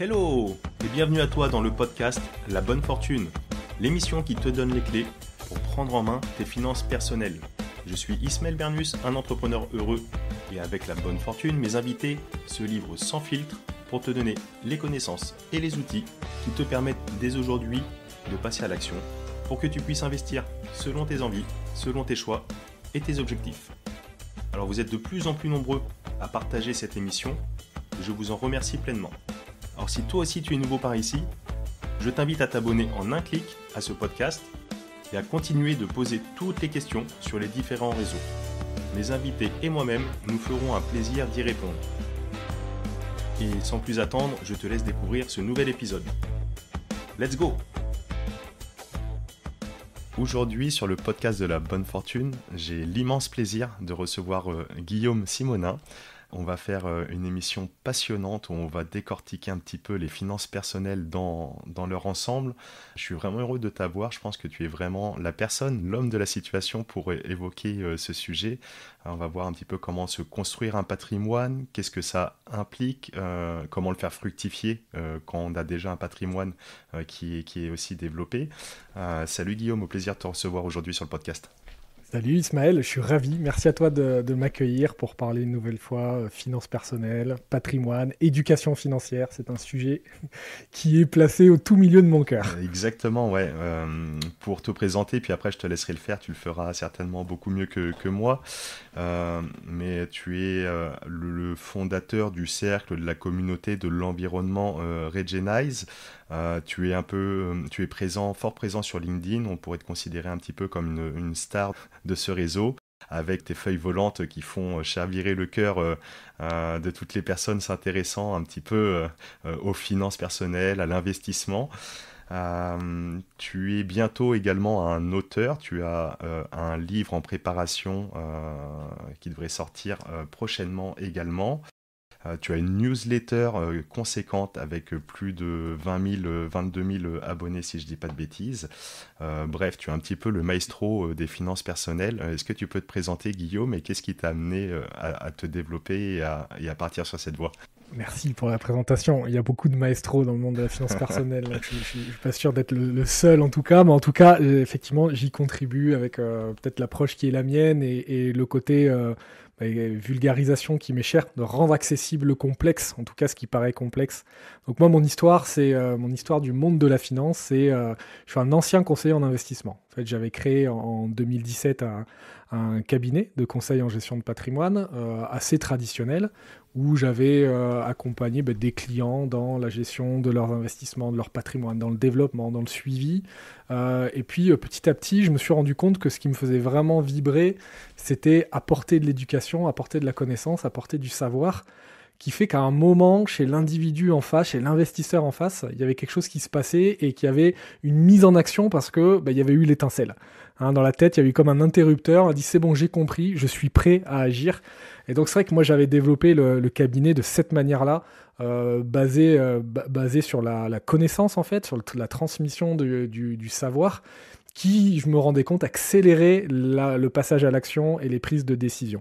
Hello et bienvenue à toi dans le podcast La Bonne Fortune, l'émission qui te donne les clés pour prendre en main tes finances personnelles. Je suis Ismaël Bernus, un entrepreneur heureux et avec la bonne fortune, mes invités se livrent sans filtre pour te donner les connaissances et les outils qui te permettent dès aujourd'hui de passer à l'action pour que tu puisses investir selon tes envies, selon tes choix et tes objectifs. Alors vous êtes de plus en plus nombreux à partager cette émission, je vous en remercie pleinement. Alors si toi aussi tu es nouveau par ici, je t'invite à t'abonner en un clic à ce podcast et à continuer de poser toutes les questions sur les différents réseaux. Mes invités et moi-même nous ferons un plaisir d'y répondre. Et sans plus attendre, je te laisse découvrir ce nouvel épisode. Let's go! Aujourd'hui, sur le podcast de la Bonne Fortune, j'ai l'immense plaisir de recevoir Guillaume Simonin. On va faire une émission passionnante où on va décortiquer un petit peu les finances personnelles dans leur ensemble. Je suis vraiment heureux de t'avoir. Je pense que tu es vraiment la personne, l'homme de la situation pour évoquer ce sujet. Alors, on va voir un petit peu comment se construire un patrimoine, qu'est-ce que ça implique, comment le faire fructifier quand on a déjà un patrimoine qui est aussi développé. Salut Guillaume, au plaisir de te recevoir aujourd'hui sur le podcast. Salut Ismaël, je suis ravi. Merci à toi de m'accueillir pour parler une nouvelle fois finances personnelles, patrimoine, éducation financière. C'est un sujet qui est placé au tout milieu de mon cœur. Exactement, ouais. Pour te présenter, puis après je te laisserai le faire, tu le feras certainement beaucoup mieux que moi. Mais tu es le fondateur du cercle de la communauté de l'environnement Regenize. Tu es fort présent sur LinkedIn. On pourrait te considérer un petit peu comme une star de ce réseau, avec tes feuilles volantes qui font chavirer le cœur de toutes les personnes s'intéressant un petit peu aux finances personnelles, à l'investissement. Tu es bientôt également un auteur, tu as un livre en préparation qui devrait sortir prochainement également. Tu as une newsletter conséquente avec plus de 22 000 abonnés si je ne dis pas de bêtises. Bref, tu es un petit peu le maestro des finances personnelles. Est-ce que tu peux te présenter Guillaume et qu'est-ce qui t'a amené à te développer et à partir sur cette voie ? Merci pour la présentation. Il y a beaucoup de maestros dans le monde de la finance personnelle. Je ne suis pas sûr d'être le seul en tout cas, mais en tout cas, effectivement, j'y contribue avec peut-être l'approche qui est la mienne et le côté vulgarisation qui m'est cher, de rendre accessible le complexe, en tout cas ce qui paraît complexe. Donc moi, mon histoire, c'est mon histoire du monde de la finance. Je suis un ancien conseiller en investissement. En fait, j'avais créé en 2017 un cabinet de conseil en gestion de patrimoine assez traditionnel, où j'avais accompagné des clients dans la gestion de leurs investissements, de leur patrimoine, dans le développement, dans le suivi. Et puis petit à petit, je me suis rendu compte que ce qui me faisait vraiment vibrer, c'était apporter de l'éducation, apporter de la connaissance, apporter du savoir, qui fait qu'à un moment, chez l'individu en face, chez l'investisseur en face, il y avait quelque chose qui se passait et qu'il y avait une mise en action parce que il y avait eu l'étincelle. Dans la tête, il y a eu comme un interrupteur, on a dit c'est bon, j'ai compris, je suis prêt à agir. Et donc c'est vrai que moi j'avais développé le cabinet de cette manière-là, basé sur la connaissance en fait, sur la transmission du savoir, qui, je me rendais compte, accélérait le passage à l'action et les prises de décision.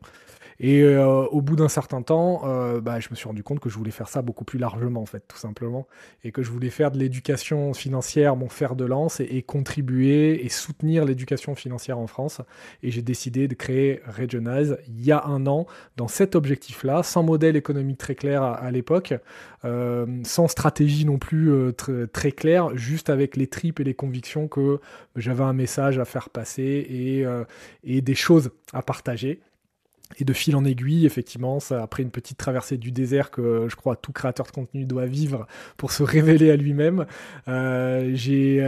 Et au bout d'un certain temps, je me suis rendu compte que je voulais faire ça beaucoup plus largement, en fait, tout simplement. Et que je voulais faire de l'éducation financière mon fer de lance et contribuer et soutenir l'éducation financière en France. Et j'ai décidé de créer Regenize il y a 1 an, dans cet objectif-là, sans modèle économique très clair à l'époque, sans stratégie non plus très claire, juste avec les tripes et les convictions que j'avais un message à faire passer et des choses à partager. Et de fil en aiguille, effectivement, ça, après une petite traversée du désert que je crois tout créateur de contenu doit vivre pour se révéler à lui-même, j'ai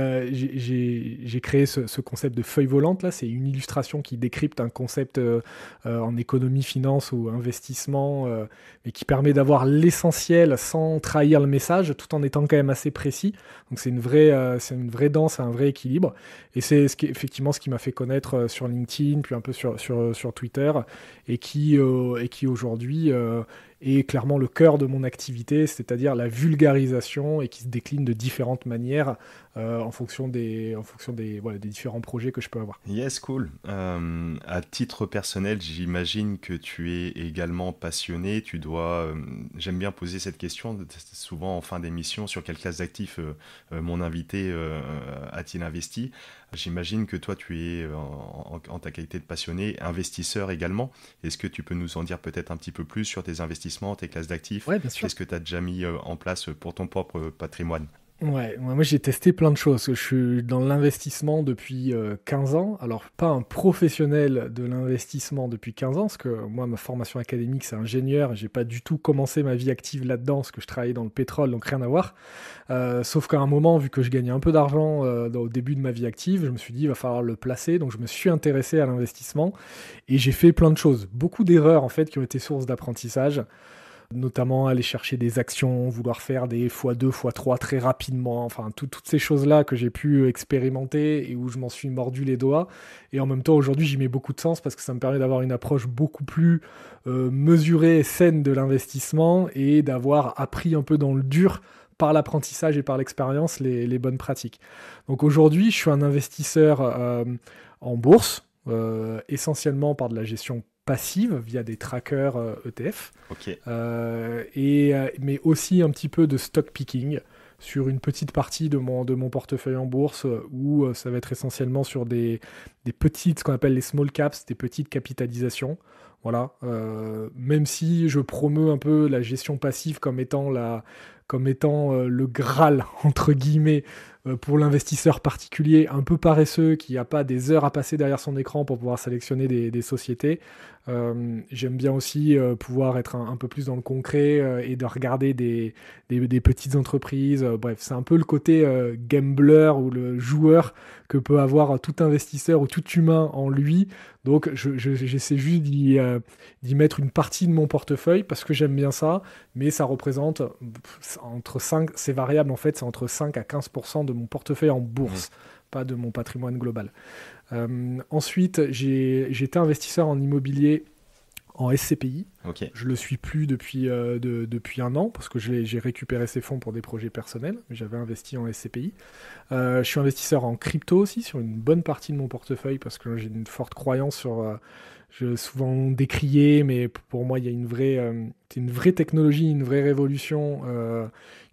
créé ce concept de feuille volante. Là, c'est une illustration qui décrypte un concept en économie, finance ou investissement, mais qui permet d'avoir l'essentiel sans trahir le message, tout en étant quand même assez précis. Donc c'est une vraie danse, un vrai équilibre. Et c'est effectivement ce qui m'a fait connaître sur LinkedIn, puis un peu sur Twitter, et qui aujourd'hui est clairement le cœur de mon activité, c'est-à-dire la vulgarisation et qui se décline de différentes manières en fonction des différents projets que je peux avoir. Yes, cool. À titre personnel, j'imagine que tu es également passionné. J'aime bien poser cette question souvent en fin d'émission sur quelle classe d'actifs mon invité a-t-il investi. J'imagine que toi, tu es en ta qualité de passionné, investisseur également. Est-ce que tu peux nous en dire peut-être un petit peu plus sur tes investissements, tes classes d'actifs? Ouais, bien sûr. Qu'est-ce que tu as déjà mis en place pour ton propre patrimoine? Ouais, moi j'ai testé plein de choses. Je suis dans l'investissement depuis 15 ans. Alors, pas un professionnel de l'investissement depuis 15 ans, parce que moi, ma formation académique, c'est ingénieur. Et j'ai pas du tout commencé ma vie active là-dedans, parce que je travaillais dans le pétrole, donc rien à voir. Sauf qu'à un moment, vu que je gagnais un peu d'argent au début de ma vie active, je me suis dit, il va falloir le placer. Donc, je me suis intéressé à l'investissement et j'ai fait plein de choses. Beaucoup d'erreurs, en fait, qui ont été source d'apprentissage. Notamment aller chercher des actions, vouloir faire des x2, x3 très rapidement, enfin toutes ces choses-là que j'ai pu expérimenter et où je m'en suis mordu les doigts. Et en même temps, aujourd'hui, j'y mets beaucoup de sens parce que ça me permet d'avoir une approche beaucoup plus mesurée et saine de l'investissement et d'avoir appris un peu dans le dur par l'apprentissage et par l'expérience les bonnes pratiques. Donc aujourd'hui, je suis un investisseur en bourse, essentiellement par de la gestion passive via des trackers ETF, Ok. mais aussi un petit peu de stock picking sur une petite partie de mon portefeuille en bourse où ça va être essentiellement sur des petites, ce qu'on appelle les small caps, des petites capitalisations. Voilà. Même si je promeus un peu la gestion passive comme étant le Graal, entre guillemets, pour l'investisseur particulier un peu paresseux qui n'a pas des heures à passer derrière son écran pour pouvoir sélectionner des sociétés. J'aime bien aussi pouvoir être un peu plus dans le concret et de regarder des petites entreprises. Bref, c'est un peu le côté gambler ou le joueur que peut avoir tout investisseur ou tout humain en lui. Donc, j'essaie juste d'y mettre une partie de mon portefeuille parce que j'aime bien ça, mais ça représente entre 5, c'est variable en fait, c'est entre 5 à 15% de mon portefeuille en bourse, pas de mon patrimoine global. Ensuite, j'ai été investisseur en immobilier en SCPI. Ok. Je ne le suis plus depuis un an parce que j'ai récupéré ces fonds pour des projets personnels, mais j'avais investi en SCPI. Je suis investisseur en crypto aussi sur une bonne partie de mon portefeuille parce que j'ai une forte croyance sur... je souvent décrié, mais pour moi, il y a c'est une vraie technologie, une vraie révolution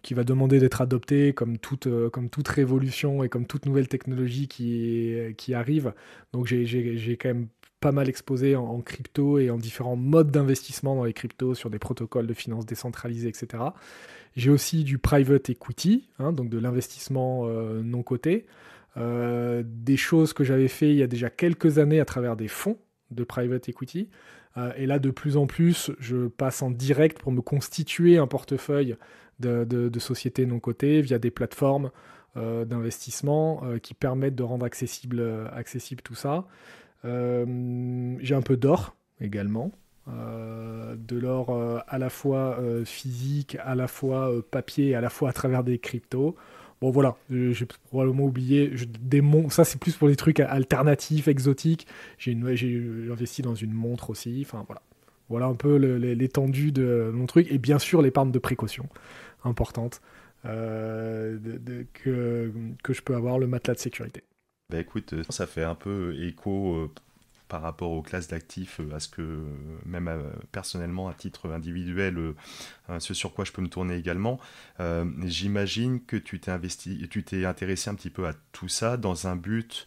qui va demander d'être adoptée comme toute révolution et comme toute nouvelle technologie qui arrive. Donc j'ai quand même pas mal exposé en crypto et en différents modes d'investissement dans les cryptos sur des protocoles de finances décentralisés, etc. J'ai aussi du private equity, donc de l'investissement non coté. Des choses que j'avais fait il y a déjà quelques années à travers des fonds de private equity. Et là, de plus en plus, je passe en direct pour me constituer un portefeuille de sociétés non cotées via des plateformes d'investissement qui permettent de rendre accessible tout ça. J'ai un peu d'or également. De l'or à la fois physique, à la fois papier, à la fois à travers des cryptos. Bon voilà, j'ai probablement oublié. Ça c'est plus pour les trucs alternatifs, exotiques. J'ai investi dans une montre aussi. Enfin voilà un peu l'étendue de mon truc. Et bien sûr l'épargne de précaution, importante, que je peux avoir, le matelas de sécurité. Bah écoute, ça fait un peu écho par rapport aux classes d'actifs, à ce que même personnellement, à titre individuel, ce sur quoi je peux me tourner également. J'imagine que tu t'es intéressé un petit peu à tout ça dans un but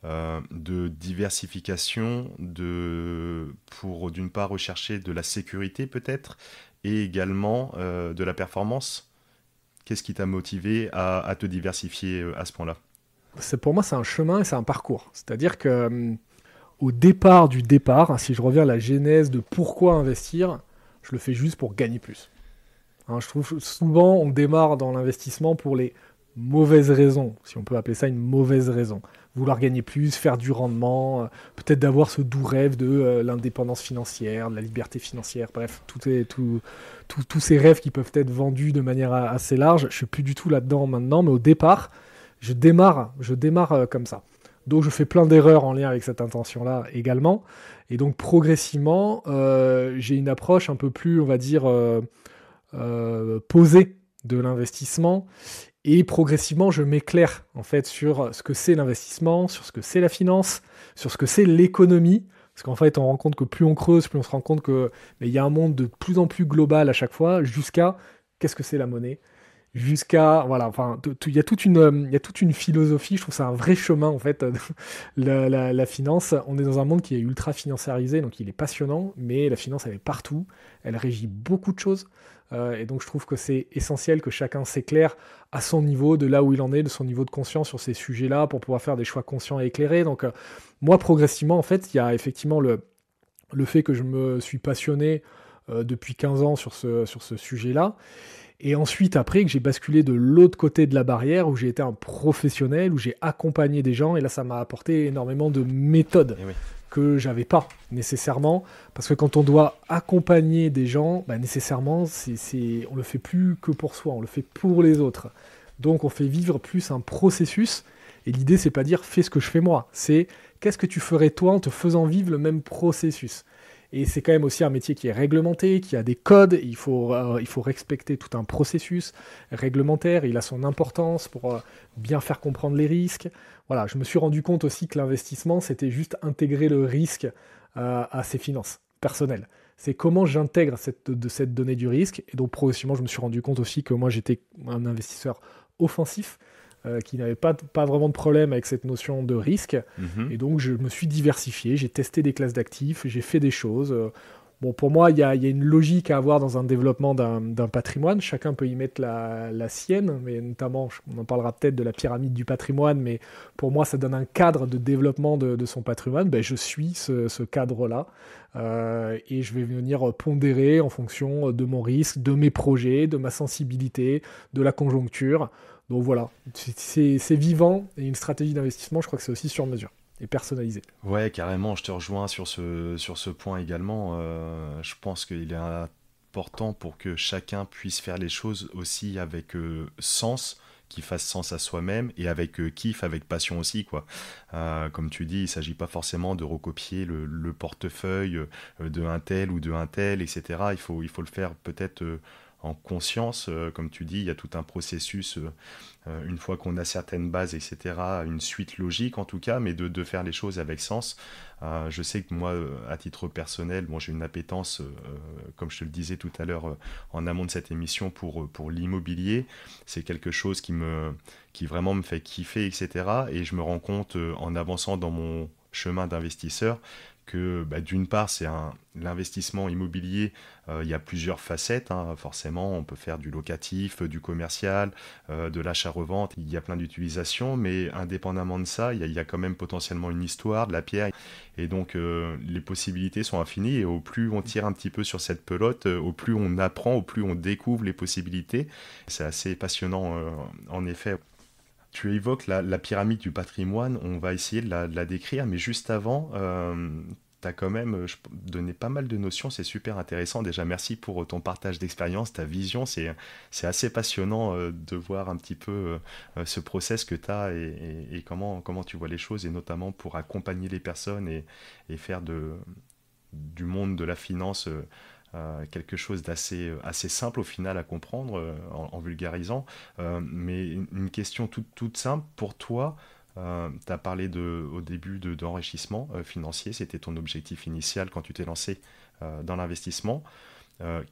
de diversification, pour d'une part rechercher de la sécurité peut-être, et également de la performance. Qu'est-ce qui t'a motivé à te diversifier à ce point-là ? Pour moi, c'est un chemin et c'est un parcours. C'est-à-dire que au départ du départ, si je reviens à la genèse de pourquoi investir, je le fais juste pour gagner plus. Je trouve souvent on démarre dans l'investissement pour les mauvaises raisons, si on peut appeler ça une mauvaise raison. Vouloir gagner plus, faire du rendement, peut-être d'avoir ce doux rêve de l'indépendance financière, de la liberté financière, bref, tous ces rêves qui peuvent être vendus de manière assez large. Je ne suis plus du tout là-dedans maintenant, mais au départ, je démarre comme ça. Donc je fais plein d'erreurs en lien avec cette intention-là également. Et donc progressivement, j'ai une approche un peu plus, on va dire, posée de l'investissement. Et progressivement, je m'éclaire en fait sur ce que c'est l'investissement, sur ce que c'est la finance, sur ce que c'est l'économie. Parce qu'en fait, on rend compte que plus on creuse, plus on se rend compte qu'il y a un monde de plus en plus global à chaque fois, jusqu'à qu'est-ce que c'est la monnaie, jusqu'à voilà, enfin, il y a toute une philosophie. Je trouve ça un vrai chemin en fait, la finance. On est dans un monde qui est ultra financiarisé, donc il est passionnant, mais la finance elle est partout, elle régit beaucoup de choses. Et donc je trouve que c'est essentiel que chacun s'éclaire à son niveau, de là où il en est, de son niveau de conscience sur ces sujets-là, pour pouvoir faire des choix conscients et éclairés. Donc moi, progressivement, en fait, il y a effectivement le fait que je me suis passionné depuis 15 ans sur ce sujet-là. Et ensuite, après, que j'ai basculé de l'autre côté de la barrière, où j'ai été un professionnel, où j'ai accompagné des gens, et là, ça m'a apporté énormément de méthodes Et oui. que j'avais pas nécessairement, parce que quand on doit accompagner des gens, bah, nécessairement, on le fait plus que pour soi, on le fait pour les autres. Donc, on fait vivre plus un processus, et l'idée, c'est pas dire fais ce que je fais moi, c'est qu'est-ce que tu ferais toi en te faisant vivre le même processus. Et c'est quand même aussi un métier qui est réglementé, qui a des codes, il faut respecter tout un processus réglementaire, il a son importance pour bien faire comprendre les risques. Voilà, je me suis rendu compte aussi que l'investissement, c'était juste intégrer le risque à ses finances personnelles. C'est comment j'intègre cette donnée du risque. Et donc progressivement, je me suis rendu compte aussi que moi, j'étais un investisseur offensif, qui n'avait pas vraiment de problème avec cette notion de risque. Et donc, je me suis diversifié, j'ai testé des classes d'actifs, j'ai fait des choses. Bon, pour moi, il y a une logique à avoir dans un développement d'un patrimoine. Chacun peut y mettre la sienne, mais notamment, on en parlera peut-être de la pyramide du patrimoine, mais pour moi, ça donne un cadre de développement de son patrimoine. Ben, je suis ce cadre-là, et je vais venir pondérer en fonction de mon risque, de mes projets, de ma sensibilité, de la conjoncture. Donc voilà, c'est vivant, et une stratégie d'investissement, je crois que c'est aussi sur mesure et personnalisé. Ouais, carrément, je te rejoins sur ce point également. Je pense qu'il est important pour que chacun puisse faire les choses aussi avec sens, qui fasse sens à soi-même, et avec kiff, avec passion aussi, quoi. Comme tu dis, il ne s'agit pas forcément de recopier le portefeuille de un tel ou de un tel, etc. Il faut le faire peut-être en conscience. Comme tu dis, il y a tout un processus, une fois qu'on a certaines bases, etc., une suite logique en tout cas, mais de faire les choses avec sens. Je sais que moi, à titre personnel, bon, j'ai une appétence, comme je te le disais tout à l'heure en amont de cette émission, pour l'immobilier. C'est quelque chose qui vraiment me fait kiffer, etc. Et je me rends compte, en avançant dans mon chemin d'investisseur, que d'une part, l'investissement immobilier, il y a plusieurs facettes, hein. Forcément, on peut faire du locatif, du commercial, de l'achat-revente, il y a plein d'utilisations, mais indépendamment de ça, il y a quand même potentiellement une histoire, de la pierre, et donc les possibilités sont infinies, et au plus on tire un petit peu sur cette pelote, au plus on apprend, au plus on découvre les possibilités. C'est assez passionnant, en effet. Tu évoques la pyramide du patrimoine, on va essayer de la décrire, mais juste avant, tu as quand même donné pas mal de notions, c'est super intéressant. Déjà, merci pour ton partage d'expérience, ta vision, c'est assez passionnant de voir un petit peu ce process que tu as, et comment tu vois les choses, et notamment pour accompagner les personnes et faire du monde de la finance quelque chose assez simple au final à comprendre, en vulgarisant. Mais une question toute simple pour toi. Tu as parlé au début d'enrichissement financier, c'était ton objectif initial quand tu t'es lancé dans l'investissement.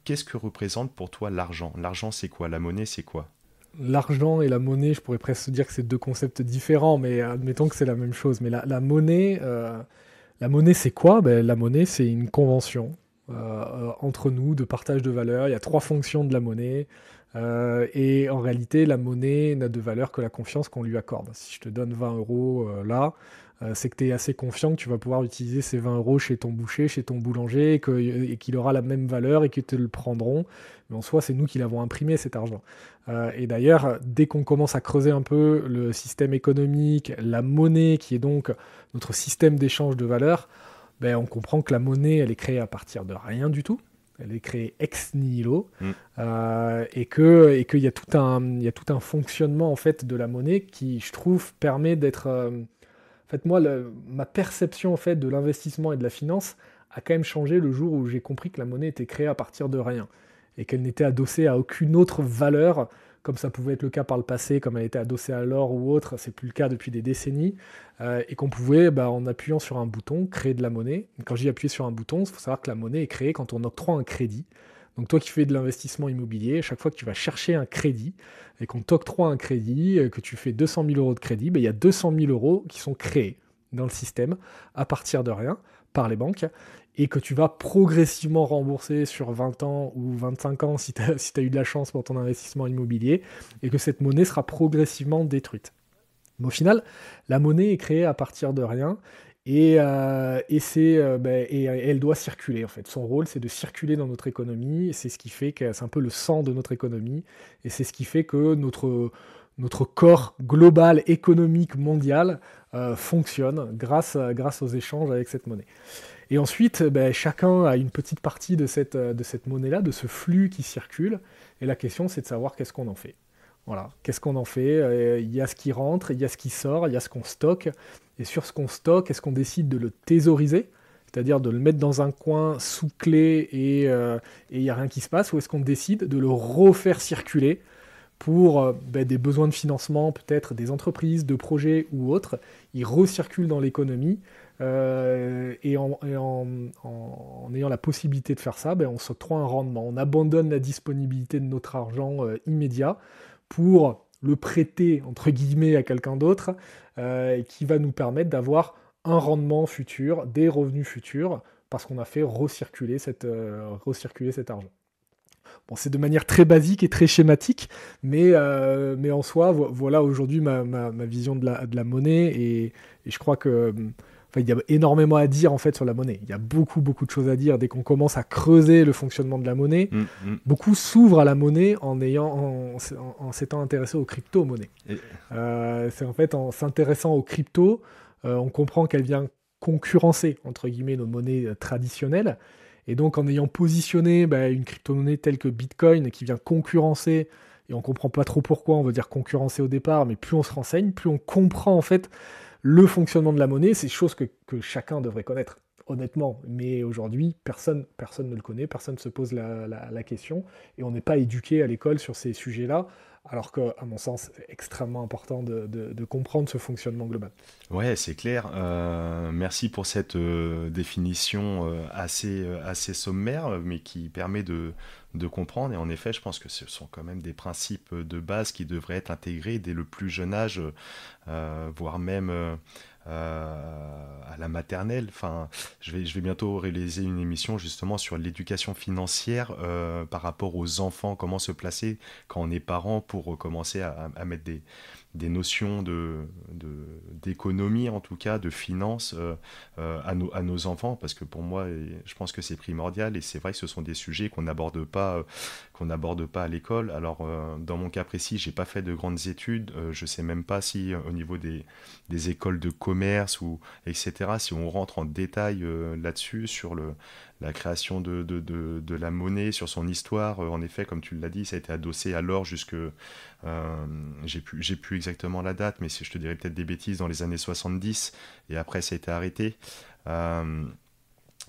Qu'est-ce que représente pour toi l'argent? L'argent, c'est quoi? La monnaie, c'est quoi? L'argent et la monnaie, je pourrais presque dire que c'est deux concepts différents, mais admettons que c'est la même chose. Mais la monnaie, c'est quoi? Ben, la monnaie, c'est une convention entre nous de partage de valeur. Il y a trois fonctions de la monnaie. Et en réalité, la monnaie n'a de valeur que la confiance qu'on lui accorde. Si je te donne 20 euros là, c'est que tu es assez confiant que tu vas pouvoir utiliser ces 20 euros chez ton boucher, chez ton boulanger, et qu'il aura la même valeur et qu'ils te le prendront. Mais en soi, c'est nous qui l'avons imprimé, cet argent. Et d'ailleurs, dès qu'on commence à creuser un peu le système économique, la monnaie, qui est donc notre système d'échange de valeurs, ben, on comprend que la monnaie, elle est créée à partir de rien du tout. Elle est créée ex nihilo, et qu'il y a tout un fonctionnement en fait de la monnaie qui, je trouve, permet d'être, fait, moi, ma perception en fait, de l'investissement et de la finance a quand même changé le jour où j'ai compris que la monnaie était créée à partir de rien et qu'elle n'était adossée à aucune autre valeur, comme ça pouvait être le cas par le passé, comme elle était adossée à l'or ou autre, c'est plus le cas depuis des décennies, et qu'on pouvait, en appuyant sur un bouton, créer de la monnaie. Quand j'ai appuyé sur un bouton, il faut savoir que la monnaie est créée quand on octroie un crédit. Donc toi qui fais de l'investissement immobilier, chaque fois que tu vas chercher un crédit et qu'on t'octroie un crédit, que tu fais 200 000 euros de crédit, il y a 200 000 euros qui sont créés dans le système à partir de rien par les banques et que tu vas progressivement rembourser sur 20 ans ou 25 ans si tu as eu de la chance pour ton investissement immobilier et que cette monnaie sera progressivement détruite. Mais au final, la monnaie est créée à partir de rien et elle doit circuler en fait. Son rôle, c'est de circuler dans notre économie. Et c'est ce qui fait que c'est un peu le sang de notre économie. Et c'est ce qui fait que notre corps global économique mondial fonctionne grâce aux échanges avec cette monnaie. Et ensuite, chacun a une petite partie de cette monnaie-là, de ce flux qui circule. Et la question, c'est de savoir qu'est-ce qu'on en fait. Voilà, qu'est-ce qu'on en fait? Il y a ce qui rentre, il y a ce qui sort, il y a ce qu'on stocke. Et sur ce qu'on stocke, est-ce qu'on décide de le thésauriser, c'est-à-dire de le mettre dans un coin sous clé et il n'y a rien qui se passe, ou est-ce qu'on décide de le refaire circuler pour des besoins de financement, peut-être des entreprises, de projets ou autres? Il recircule dans l'économie et en ayant la possibilité de faire ça, on s'octroie un rendement. On abandonne la disponibilité de notre argent immédiat pour le prêter, entre guillemets, à quelqu'un d'autre, qui va nous permettre d'avoir un rendement futur, des revenus futurs, parce qu'on a fait recirculer cet argent. Bon, c'est de manière très basique et très schématique, mais en soi, voilà aujourd'hui ma vision de la monnaie, et je crois que... il y a énormément à dire en fait sur la monnaie. Il y a beaucoup de choses à dire dès qu'on commence à creuser le fonctionnement de la monnaie. Beaucoup s'ouvrent à la monnaie en s'étant intéressé aux crypto-monnaies. C'est en fait en s'intéressant aux cryptos, on comprend qu'elle vient concurrencer entre guillemets nos monnaies traditionnelles. Et donc en ayant positionné une crypto-monnaie telle que Bitcoin qui vient concurrencer, et on comprend pas trop pourquoi on veut dire concurrencer au départ, mais plus on se renseigne, plus on comprend en fait le fonctionnement de la monnaie. C'est des choses que chacun devrait connaître, honnêtement. Mais aujourd'hui, personne ne le connaît, personne ne se pose la question, et on n'est pas éduqué à l'école sur ces sujets-là, alors qu'à mon sens, c'est extrêmement important de comprendre ce fonctionnement global. Ouais, c'est clair. Merci pour cette définition assez sommaire, mais qui permet de comprendre. Et en effet, je pense que ce sont quand même des principes de base qui devraient être intégrés dès le plus jeune âge, voire même à la maternelle. Enfin, je vais bientôt réaliser une émission justement sur l'éducation financière par rapport aux enfants, comment se placer quand on est parent pour commencer à mettre des notions d'économie, en tout cas de finance à nos enfants, parce que pour moi, je pense que c'est primordial, et c'est vrai que ce sont des sujets qu'on n'aborde pas à l'école. Alors dans mon cas précis, j'ai pas fait de grandes études, je sais même pas si au niveau des écoles de commerce ou etc., si on rentre en détail là-dessus sur la création de la monnaie, sur son histoire. En effet, comme tu l'as dit, ça a été adossé à l'or jusque... j'ai plus exactement la date, mais je te dirais peut-être des bêtises, dans les années 70, et après ça a été arrêté.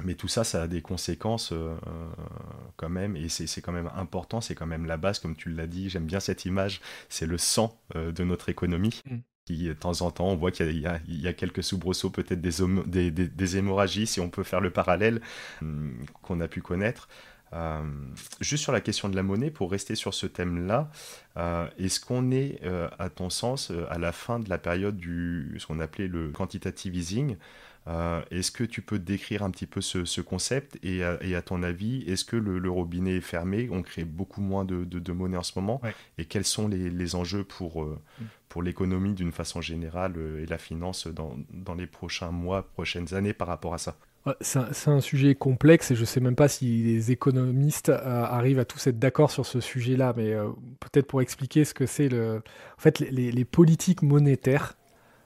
Mais tout ça, ça a des conséquences quand même, et c'est quand même important, c'est quand même la base, comme tu l'as dit. J'aime bien cette image, c'est le sang de notre économie. Qui, de temps en temps, on voit qu'il y a quelques soubresauts, peut-être des hémorragies, si on peut faire le parallèle, qu'on a pu connaître. Juste sur la question de la monnaie, pour rester sur ce thème-là, est-ce qu'on est, à ton sens, à la fin de la période ce qu'on appelait le quantitative easing? Est-ce que tu peux décrire un petit peu ce concept, et à ton avis, est-ce que le robinet est fermé? On crée beaucoup moins de monnaie en ce moment, ouais. Et quels sont les enjeux pour l'économie d'une façon générale et la finance dans les prochains mois, prochaines années par rapport à ça? Ouais, c'est un sujet complexe, et je ne sais même pas si les économistes arrivent à tous être d'accord sur ce sujet-là, mais peut-être pour expliquer ce que c'est En fait, les politiques monétaires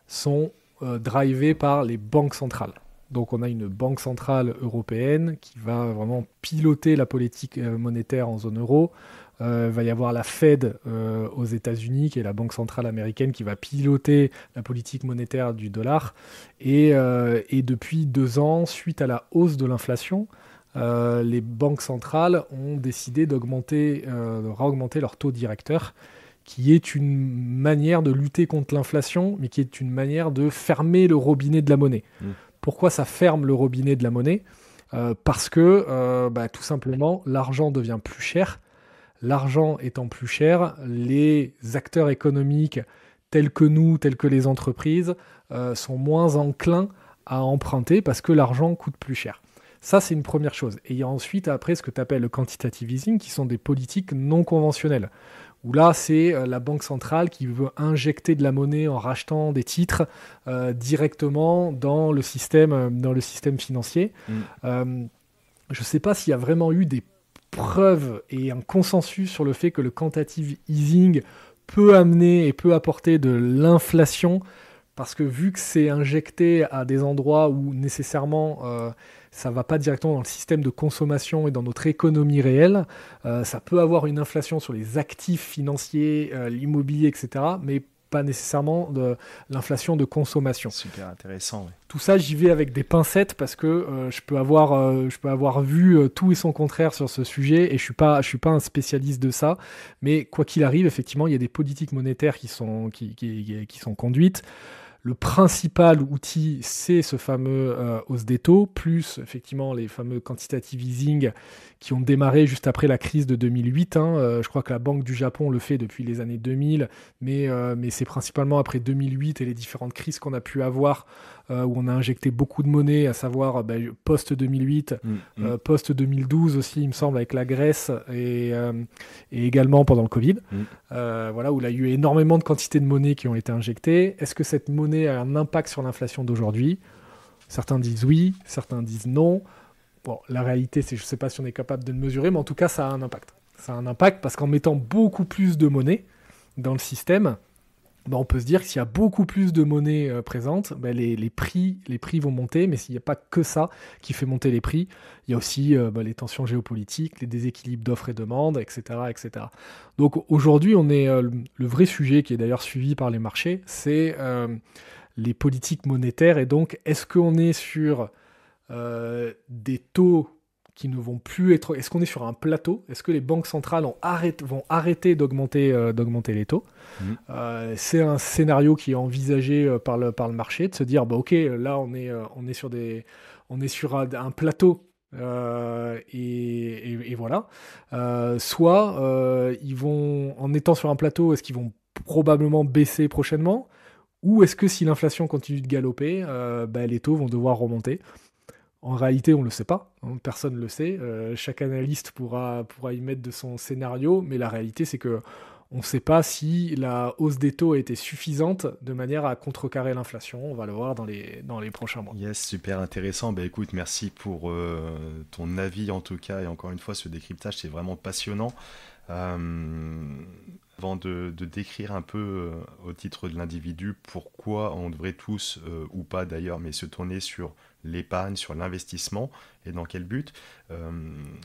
sont drivées par les banques centrales. Donc on a une banque centrale européenne qui va vraiment piloter la politique monétaire en zone euro. Va y avoir la Fed aux États-Unis, qui est la banque centrale américaine, qui va piloter la politique monétaire du dollar. Et depuis 2 ans, suite à la hausse de l'inflation, les banques centrales ont décidé de réaugmenter leur taux directeur, qui est une manière de lutter contre l'inflation, mais qui est une manière de fermer le robinet de la monnaie. Pourquoi ça ferme le robinet de la monnaie ? Parce que, tout simplement, l'argent devient plus cher. L'argent étant plus cher, les acteurs économiques tels que nous, tels que les entreprises, sont moins enclins à emprunter parce que l'argent coûte plus cher. Ça, c'est une première chose. Et il y a ensuite, après, ce que tu appelles le quantitative easing, qui sont des politiques non conventionnelles. Où là, c'est la banque centrale qui veut injecter de la monnaie en rachetant des titres directement dans le système financier. Je ne sais pas s'il y a vraiment eu des preuves et un consensus sur le fait que le quantitative easing peut amener et peut apporter de l'inflation, parce que vu que c'est injecté à des endroits où nécessairement ça ne va pas directement dans le système de consommation et dans notre économie réelle, ça peut avoir une inflation sur les actifs financiers, l'immobilier, etc., mais pas nécessairement de l'inflation de consommation. Super intéressant. Ouais. Tout ça, j'y vais avec des pincettes parce que je peux avoir vu tout et son contraire sur ce sujet et je suis pas un spécialiste de ça. Mais quoi qu'il arrive, effectivement, il y a des politiques monétaires qui sont conduites. Le principal outil, c'est ce fameux hausse des taux, plus effectivement les fameux quantitative easing qui ont démarré juste après la crise de 2008. Je crois que la Banque du Japon le fait depuis les années 2000, mais c'est principalement après 2008 et les différentes crises qu'on a pu avoir où on a injecté beaucoup de monnaie, à savoir post-2008, post-2012 aussi, il me semble, avec la Grèce et également pendant le Covid, où il y a eu énormément de quantités de monnaie qui ont été injectées. Est-ce que cette monnaie a un impact sur l'inflation d'aujourd'hui ? Certains disent oui, certains disent non. Bon, la réalité, je ne sais pas si on est capable de le mesurer, mais en tout cas, ça a un impact. Ça a un impact parce qu'en mettant beaucoup plus de monnaie dans le système, on peut se dire que s'il y a beaucoup plus de monnaie présente, les prix vont monter, mais s'il n'y a pas que ça qui fait monter les prix, il y a aussi les tensions géopolitiques, les déséquilibres d'offres et demandes, etc., etc. Donc aujourd'hui, le vrai sujet qui est d'ailleurs suivi par les marchés, c'est les politiques monétaires, et donc est-ce qu'on est sur des taux qui ne vont plus être... Est-ce qu'on est sur un plateau ? Est-ce que les banques centrales vont arrêter d'augmenter les taux ? C'est un scénario qui est envisagé par le marché, de se dire ok, là on est sur un plateau et voilà. Soit ils vont, en étant sur un plateau, est-ce qu'ils vont probablement baisser prochainement, ou est-ce que si l'inflation continue de galoper, les taux vont devoir remonter ? En réalité, on ne le sait pas, personne ne le sait. Chaque analyste pourra y mettre de son scénario, mais la réalité, c'est qu'on ne sait pas si la hausse des taux a été suffisante de manière à contrecarrer l'inflation. On va le voir dans les prochains mois. Yes, super intéressant. Écoute, merci pour ton avis en tout cas, et encore une fois, ce décryptage, c'est vraiment passionnant. Avant de décrire un peu au titre de l'individu pourquoi on devrait tous, ou pas d'ailleurs, mais se tourner sur l'épargne, sur l'investissement et dans quel but,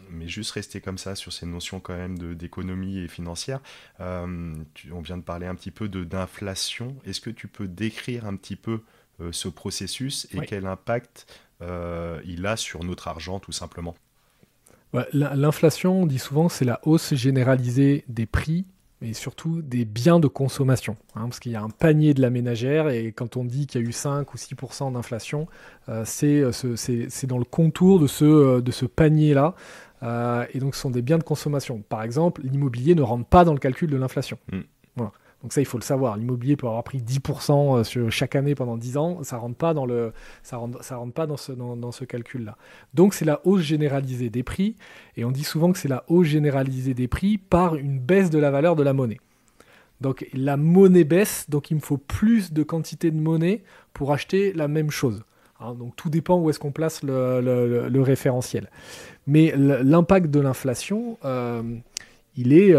mais juste rester comme ça sur ces notions quand même d'économie et financière. On vient de parler un petit peu d'inflation. Est-ce que tu peux décrire un petit peu ce processus et quel impact il a sur notre argent tout simplement ? L'inflation, on dit souvent, c'est la hausse généralisée des prix, mais surtout des biens de consommation. Parce qu'il y a un panier de la ménagère, et quand on dit qu'il y a eu 5 ou 6% d'inflation, c'est dans le contour de ce panier-là. Et donc, ce sont des biens de consommation. Par exemple, l'immobilier ne rentre pas dans le calcul de l'inflation. Voilà. Donc ça, il faut le savoir. L'immobilier peut avoir pris 10% sur chaque année pendant 10 ans. Ça rentre pas dans ce calcul-là. Donc c'est la hausse généralisée des prix. Et on dit souvent que c'est la hausse généralisée des prix par une baisse de la valeur de la monnaie. Donc la monnaie baisse, donc il me faut plus de quantité de monnaie pour acheter la même chose. Donc tout dépend où est-ce qu'on place le référentiel. Mais l'impact de l'inflation, il est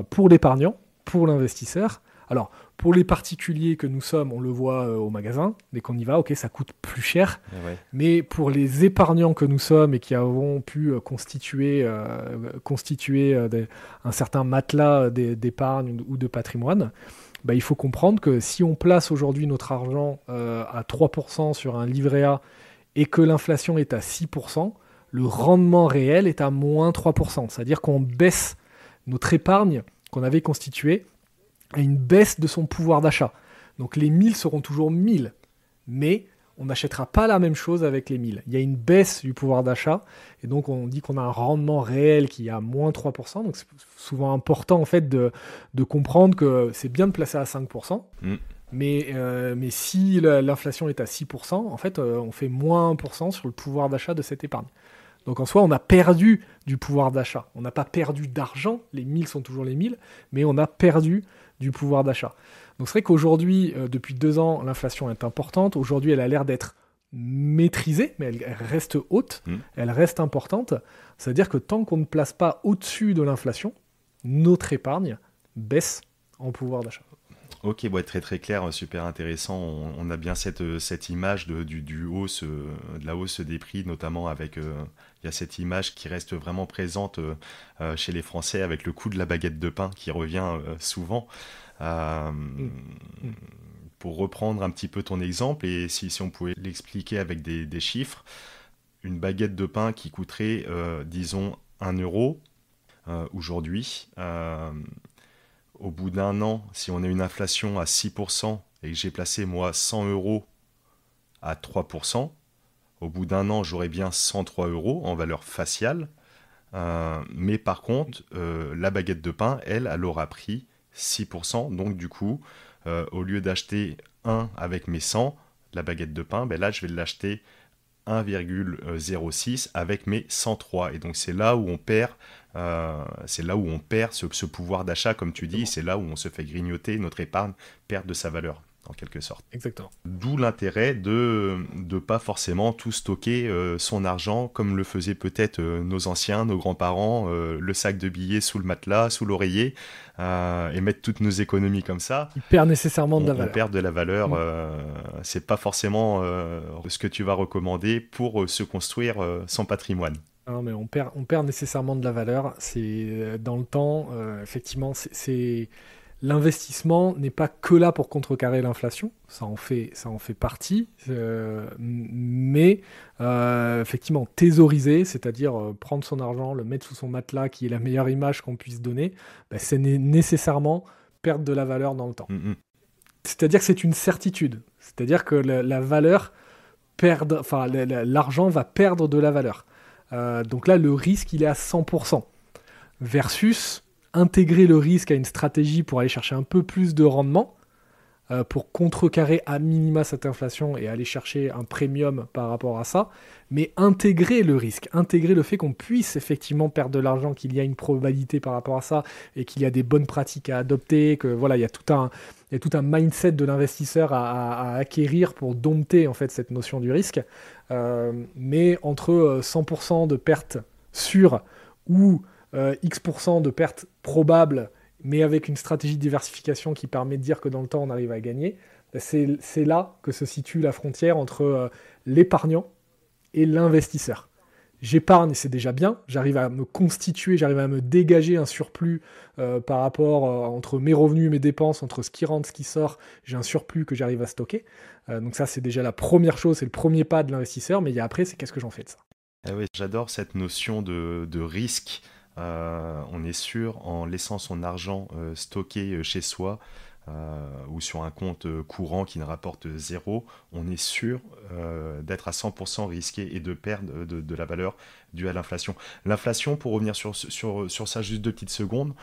pour l'épargnant, pour l'investisseur, Alors, pour les particuliers que nous sommes, on le voit au magasin, dès qu'on y va, ok, ça coûte plus cher. Ouais. Mais pour les épargnants que nous sommes et qui avons pu constituer un certain matelas d'épargne ou de patrimoine, il faut comprendre que si on place aujourd'hui notre argent à 3% sur un livret A et que l'inflation est à 6%, le rendement réel est à moins 3%. C'est-à-dire qu'on baisse notre épargne qu'on avait constituée à une baisse de son pouvoir d'achat. Donc les 1000 seront toujours 1000, mais on n'achètera pas la même chose avec les 1000. Il y a une baisse du pouvoir d'achat, et donc on dit qu'on a un rendement réel qui est à moins 3%. Donc c'est souvent important en fait de comprendre que c'est bien de placer à 5%, mais si l'inflation est à 6%, en fait on fait moins 1% sur le pouvoir d'achat de cette épargne. Donc en soi, on a perdu du pouvoir d'achat. On n'a pas perdu d'argent, les 1000 sont toujours les 1000, mais on a perdu du pouvoir d'achat. Donc c'est vrai qu'aujourd'hui, depuis 2 ans, l'inflation est importante. Aujourd'hui, elle a l'air d'être maîtrisée, mais elle reste haute, elle reste importante. C'est-à-dire que tant qu'on ne place pas au-dessus de l'inflation, notre épargne baisse en pouvoir d'achat. Ok, très très clair, super intéressant. On a bien cette image de la hausse des prix, notamment avec il y a cette image qui reste vraiment présente chez les Français avec le coût de la baguette de pain qui revient souvent. Pour reprendre un petit peu ton exemple, et si on pouvait l'expliquer avec des chiffres, une baguette de pain qui coûterait, disons, 1 euro aujourd'hui, au bout d'1 an, si on a une inflation à 6% et que j'ai placé moi 100 euros à 3%, au bout d'1 an, j'aurai bien 103 euros en valeur faciale. Mais par contre, la baguette de pain, elle aura pris 6%. Donc du coup, au lieu d'acheter 1 avec mes 100, la baguette de pain, là, je vais l'acheter 1,06 avec mes 103. Et donc c'est là où on perd, ce pouvoir d'achat, comme tu dis. C'est là où on se fait grignoter, notre épargne perd de sa valeur, en quelque sorte. Exactement. D'où l'intérêt de ne pas forcément tout stocker son argent comme le faisaient peut-être nos anciens, nos grands-parents, le sac de billets sous le matelas, sous l'oreiller, et mettre toutes nos économies comme ça. Il perd nécessairement de la valeur. On perd de la valeur. C'est pas forcément ce que tu vas recommander pour se construire son patrimoine. Non, mais on perd nécessairement de la valeur. C'est dans le temps, effectivement, l'investissement n'est pas que là pour contrecarrer l'inflation, ça en fait partie, mais effectivement thésauriser, c'est-à-dire prendre son argent, le mettre sous son matelas, qui est la meilleure image qu'on puisse donner, c'est nécessairement perdre de la valeur dans le temps. C'est-à-dire que c'est une certitude, c'est-à-dire que la valeur l'argent va perdre de la valeur. Donc là, le risque, il est à 100%, versus intégrer le risque à une stratégie pour aller chercher un peu plus de rendement, pour contrecarrer à minima cette inflation et aller chercher un premium par rapport à ça, mais intégrer le risque, intégrer le fait qu'on puisse effectivement perdre de l'argent, qu'il y a une probabilité par rapport à ça, et qu'il y a des bonnes pratiques à adopter, que voilà, il y a tout un mindset de l'investisseur à acquérir pour dompter en fait cette notion du risque, mais entre 100% de pertes sûres ou X% de pertes probables, mais avec une stratégie de diversification qui permet de dire que dans le temps, on arrive à gagner, c'est là que se situe la frontière entre l'épargnant et l'investisseur. J'épargne, c'est déjà bien, j'arrive à me constituer, j'arrive à me dégager un surplus par rapport entre mes revenus et mes dépenses, entre ce qui rentre, ce qui sort, j'ai un surplus que j'arrive à stocker. Donc ça, c'est déjà la première chose, c'est le premier pas de l'investisseur, mais après, c'est qu'est-ce que j'en fais de ça. Oui, j'adore cette notion de risque. On est sûr, en laissant son argent stocké chez soi ou sur un compte courant qui ne rapporte 0, on est sûr d'être à 100% risqué et de perdre de la valeur due à l'inflation. L'inflation, pour revenir sur ça juste 2 petites secondes,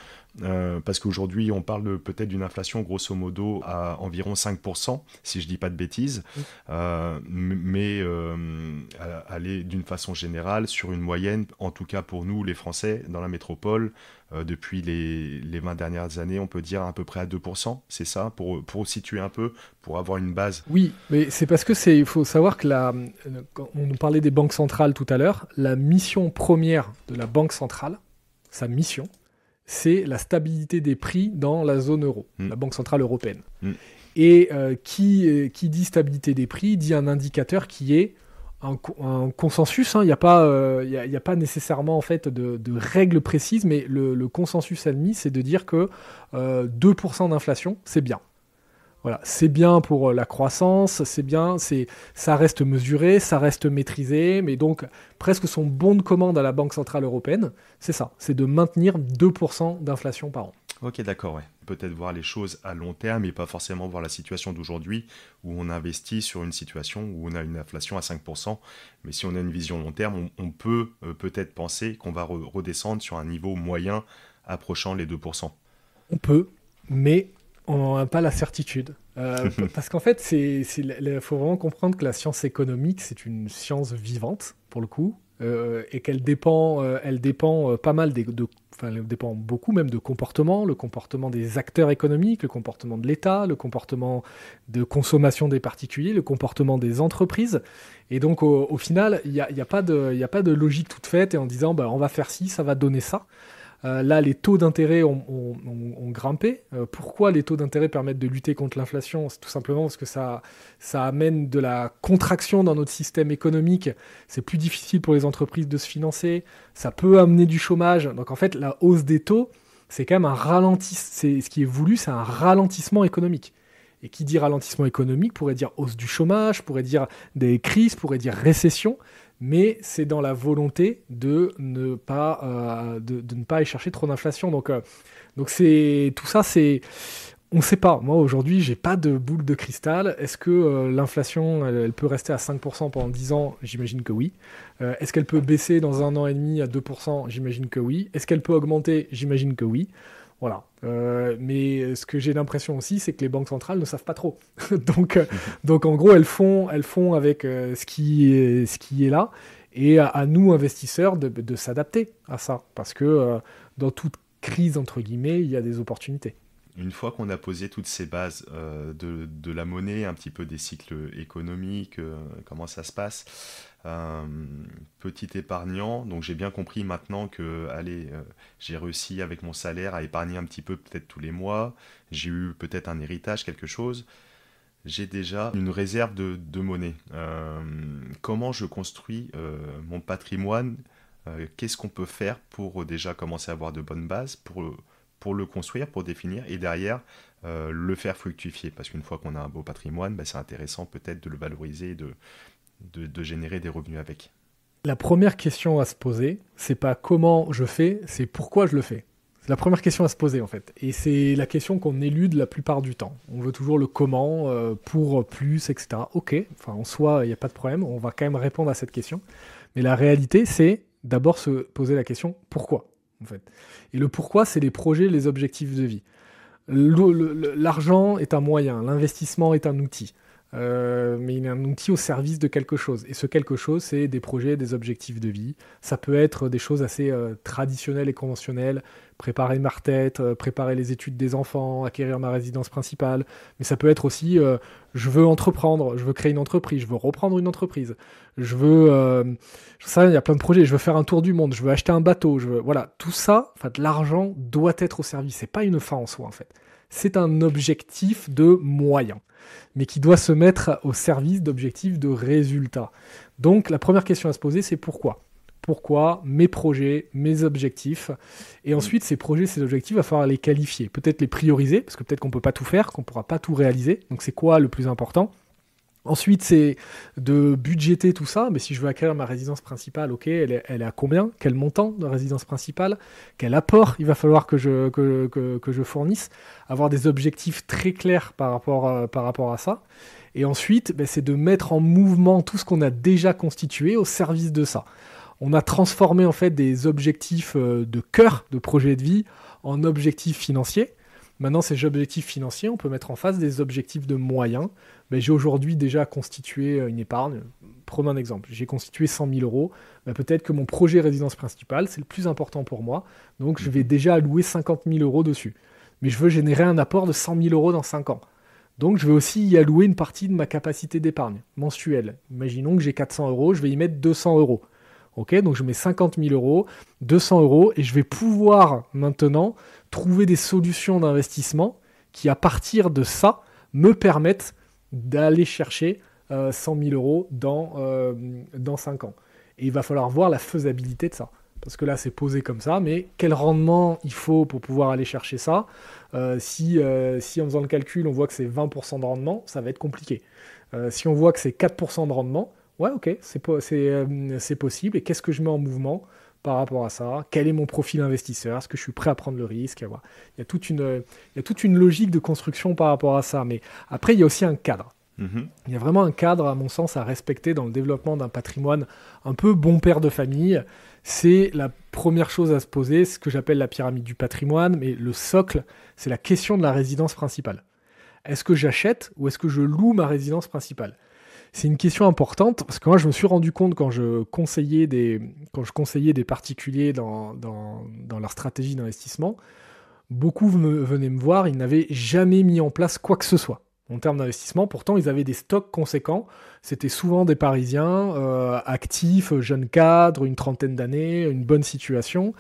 parce qu'aujourd'hui on parle peut-être d'une inflation grosso modo à environ 5%, si je ne dis pas de bêtises, mais aller d'une façon générale sur une moyenne, en tout cas pour nous les Français dans la métropole, depuis les 20 dernières années, on peut dire à peu près à 2%, c'est ça, pour situer un peu, pour avoir une base. Oui, mais c'est parce que il faut savoir que quand on parlait des banques centrales tout à l'heure, la mission première de la banque centrale, sa mission, c'est la stabilité des prix dans la zone euro, la Banque Centrale Européenne. Et qui dit stabilité des prix dit un indicateur qui est un consensus. Il n'y a pas nécessairement en fait, de règles précises, mais le consensus admis, c'est de dire que 2% d'inflation, c'est bien. Voilà, c'est bien pour la croissance, c'est bien, ça reste mesuré, ça reste maîtrisé, mais donc presque son bon de commande à la Banque Centrale Européenne, c'est ça, c'est de maintenir 2% d'inflation par an. Ok, d'accord, ouais. Peut-être voir les choses à long terme et pas forcément voir la situation d'aujourd'hui où on investit sur une situation où on a une inflation à 5%. Mais si on a une vision long terme, on peut peut-être penser qu'on va redescendre sur un niveau moyen approchant les 2%. On peut, mais on n'a pas la certitude. Parce qu'en fait, faut vraiment comprendre que la science économique, c'est une science vivante, pour le coup, et qu'elle dépend pas mal elle dépend beaucoup même de comportement, le comportement des acteurs économiques, le comportement de l'État, le comportement de consommation des particuliers, le comportement des entreprises. Et donc, au final, il n'y a pas de logique toute faite et en disant on va faire ci, ça va donner ça. Là, les taux d'intérêt ont grimpé. Pourquoi les taux d'intérêt permettent de lutter contre l'inflation ? C'est tout simplement parce que ça amène de la contraction dans notre système économique. C'est plus difficile pour les entreprises de se financer. Ça peut amener du chômage. Donc en fait, la hausse des taux, c'est quand même ce qui est voulu, c'est un ralentissement économique. Et qui dit ralentissement économique pourrait dire hausse du chômage, pourrait dire des crises, pourrait dire récession. Mais c'est dans la volonté de ne pas aller chercher trop d'inflation. Donc tout ça, on ne sait pas. Moi, aujourd'hui, j'ai pas de boule de cristal. Est-ce que l'inflation, elle peut rester à 5% pendant 10 ans ? J'imagine que oui. Est-ce qu'elle peut baisser dans 1 an et demi à 2% ? J'imagine que oui. Est-ce qu'elle peut augmenter ? J'imagine que oui. Voilà. Mais ce que j'ai l'impression aussi, c'est que les banques centrales ne savent pas trop. donc en gros, elles font avec ce qui est là, et à nous, investisseurs, de s'adapter à ça. Parce que dans toute crise, entre guillemets, il y a des opportunités. Une fois qu'on a posé toutes ces bases de la monnaie, un petit peu des cycles économiques, comment ça se passe, petit épargnant, donc j'ai bien compris maintenant que j'ai réussi avec mon salaire à épargner un petit peu peut-être tous les mois, j'ai eu peut-être un héritage, quelque chose, j'ai déjà une réserve de monnaie. Comment je construis mon patrimoine, qu'est-ce qu'on peut faire pour déjà commencer à avoir de bonnes bases, pour le construire, pour définir, et derrière, le faire fructifier. Parce qu'une fois qu'on a un beau patrimoine, c'est intéressant peut-être de le valoriser et de générer des revenus avec. La première question à se poser, c'est pas comment je fais, c'est pourquoi je le fais. C'est la première question à se poser, en fait. Et c'est la question qu'on élude la plupart du temps. On veut toujours le comment, pour plus, etc. Ok, enfin, en soi, il n'y a pas de problème, on va quand même répondre à cette question. Mais la réalité, c'est d'abord se poser la question pourquoi, en fait. Et le pourquoi, c'est les projets, les objectifs de vie. L'argent est un moyen, l'investissement est un outil. Mais il est un outil au service de quelque chose. Et ce quelque chose, c'est des projets, des objectifs de vie. Ça peut être des choses assez traditionnelles et conventionnelles. Préparer ma retraite, préparer les études des enfants, acquérir ma résidence principale. Mais ça peut être aussi, je veux entreprendre, je veux créer une entreprise, je veux reprendre une entreprise. Je veux... ça, il y a plein de projets. Je veux faire un tour du monde, je veux acheter un bateau. Voilà, tout ça, en fait, l'argent doit être au service. C'est pas une fin en soi, en fait. C'est un objectif de moyen, mais qui doit se mettre au service d'objectifs de résultats. Donc la première question à se poser, c'est pourquoi ? Pourquoi mes projets, mes objectifs ? Et ensuite, ces projets, ces objectifs, il va falloir les qualifier. Peut-être les prioriser, parce que peut-être qu'on ne peut pas tout faire, qu'on ne pourra pas tout réaliser. Donc c'est quoi le plus important ? Ensuite, c'est de budgéter tout ça. Mais si je veux acquérir ma résidence principale, ok, elle est à combien ? Quel montant de résidence principale ? Quel apport il va falloir que je fournisse ? Avoir des objectifs très clairs par rapport à ça. Et ensuite, c'est de mettre en mouvement tout ce qu'on a déjà constitué au service de ça. On a transformé en fait des objectifs de cœur, de projet de vie, en objectifs financiers. Maintenant, ces objectifs financiers, on peut mettre en face des objectifs de moyens. J'ai aujourd'hui déjà constitué une épargne. Prenons un exemple. J'ai constitué 100 000 euros. Peut-être que mon projet résidence principale, c'est le plus important pour moi. Donc, je vais déjà allouer 50 000 euros dessus. Mais je veux générer un apport de 100 000 euros dans 5 ans. Donc, je vais aussi y allouer une partie de ma capacité d'épargne mensuelle. Imaginons que j'ai 400 euros, je vais y mettre 200 euros. Ok, donc je mets 50 000 euros, 200 euros, et je vais pouvoir maintenant trouver des solutions d'investissement qui, à partir de ça, me permettent d'aller chercher 100 000 euros dans 5 ans. Et il va falloir voir la faisabilité de ça. Parce que là, c'est posé comme ça, mais quel rendement il faut pour pouvoir aller chercher ça si en faisant le calcul, on voit que c'est 20% de rendement, ça va être compliqué. Si on voit que c'est 4% de rendement, ouais, ok, c'est possible. Et qu'est-ce que je mets en mouvement par rapport à ça? Quel est mon profil investisseur? Est-ce que je suis prêt à prendre le risque? Voilà. Il y a toute une logique de construction par rapport à ça. Mais après, il y a aussi un cadre. Il y a vraiment un cadre, à mon sens, à respecter dans le développement d'un patrimoine un peu bon père de famille. C'est la première chose à se poser, ce que j'appelle la pyramide du patrimoine, mais le socle, c'est la question de la résidence principale. Est-ce que j'achète ou est-ce que je loue ma résidence principale? C'est une question importante parce que moi, je me suis rendu compte quand je conseillais des particuliers dans leur stratégie d'investissement, beaucoup venaient me voir, ils n'avaient jamais mis en place quoi que ce soit en termes d'investissement. Pourtant, ils avaient des stocks conséquents. C'était souvent des Parisiens, actifs, jeunes cadres, une trentaine d'années, une bonne situation.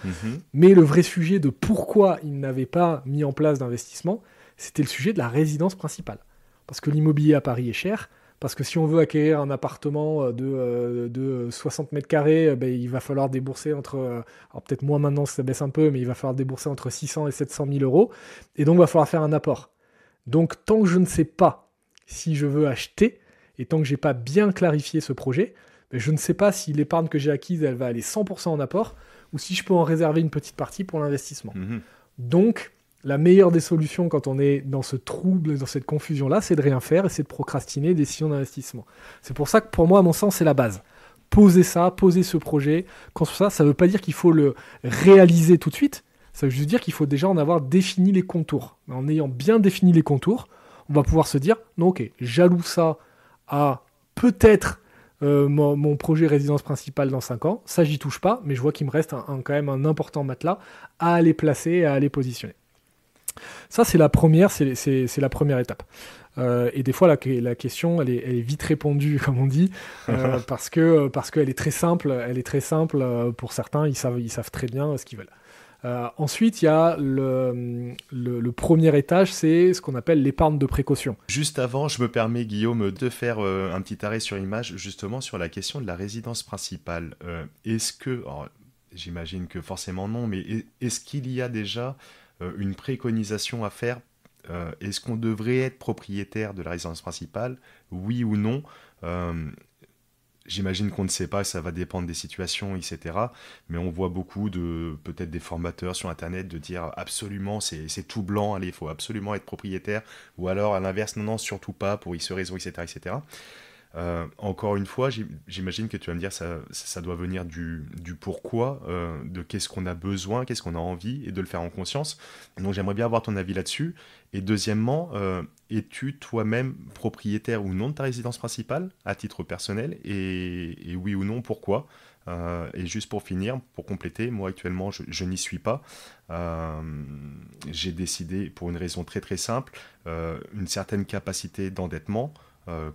Mais le vrai sujet de pourquoi ils n'avaient pas mis en place d'investissement, c'était le sujet de la résidence principale. Parce que l'immobilier à Paris est cher, parce que si on veut acquérir un appartement de 60 mètres carrés, il va falloir débourser alors peut-être moins maintenant, ça baisse un peu, mais il va falloir débourser entre 600 et 700 000 euros. Et donc, il va falloir faire un apport. Donc, tant que je ne sais pas si je veux acheter, et tant que je n'ai pas bien clarifié ce projet, je ne sais pas si l'épargne que j'ai acquise, elle va aller 100% en apport, ou si je peux en réserver une petite partie pour l'investissement. Donc, la meilleure des solutions quand on est dans ce trouble, dans cette confusion-là, c'est de rien faire et c'est de procrastiner les décisions d'investissement. C'est pour ça que pour moi, à mon sens, c'est la base. Poser ce projet, construire ça, ça ne veut pas dire qu'il faut le réaliser tout de suite, ça veut juste dire qu'il faut déjà en avoir défini les contours. En ayant bien défini les contours, on va pouvoir se dire, non, ok, j'alloue ça à peut-être mon projet résidence principale dans 5 ans, ça j'y touche pas, mais je vois qu'il me reste quand même un important matelas à aller placer, à aller positionner. Ça, c'est la première étape. Et des fois, la question, elle est vite répondue, comme on dit, parce qu'elle est très simple. Elle est très simple pour certains. Ils savent très bien ce qu'ils veulent. Ensuite, il y a le premier étage, c'est ce qu'on appelle l'épargne de précaution. Juste avant, je me permets, Guillaume, de faire un petit arrêt sur image, justement sur la question de la résidence principale. Est-ce que, alors, j'imagine que forcément non, mais est-ce qu'il y a déjà une préconisation à faire? Est-ce qu'on devrait être propriétaire de la résidence principale? Oui ou non? J'imagine qu'on ne sait pas, ça va dépendre des situations, etc. Mais on voit beaucoup peut-être des formateurs sur Internet de dire absolument, c'est tout blanc, allez, il faut absolument être propriétaire. Ou alors, à l'inverse, non, surtout pas, pour X raisons, etc. etc. Encore une fois, j'imagine que tu vas me dire ça doit venir du pourquoi, de qu'est-ce qu'on a besoin, qu'est-ce qu'on a envie, et de le faire en conscience. Donc j'aimerais bien avoir ton avis là-dessus. Et deuxièmement, es-tu toi-même propriétaire ou non de ta résidence principale, à titre personnel, et oui ou non, pourquoi? Et juste pour finir, pour compléter, moi actuellement je n'y suis pas. J'ai décidé, pour une raison très très simple, une certaine capacité d'endettement.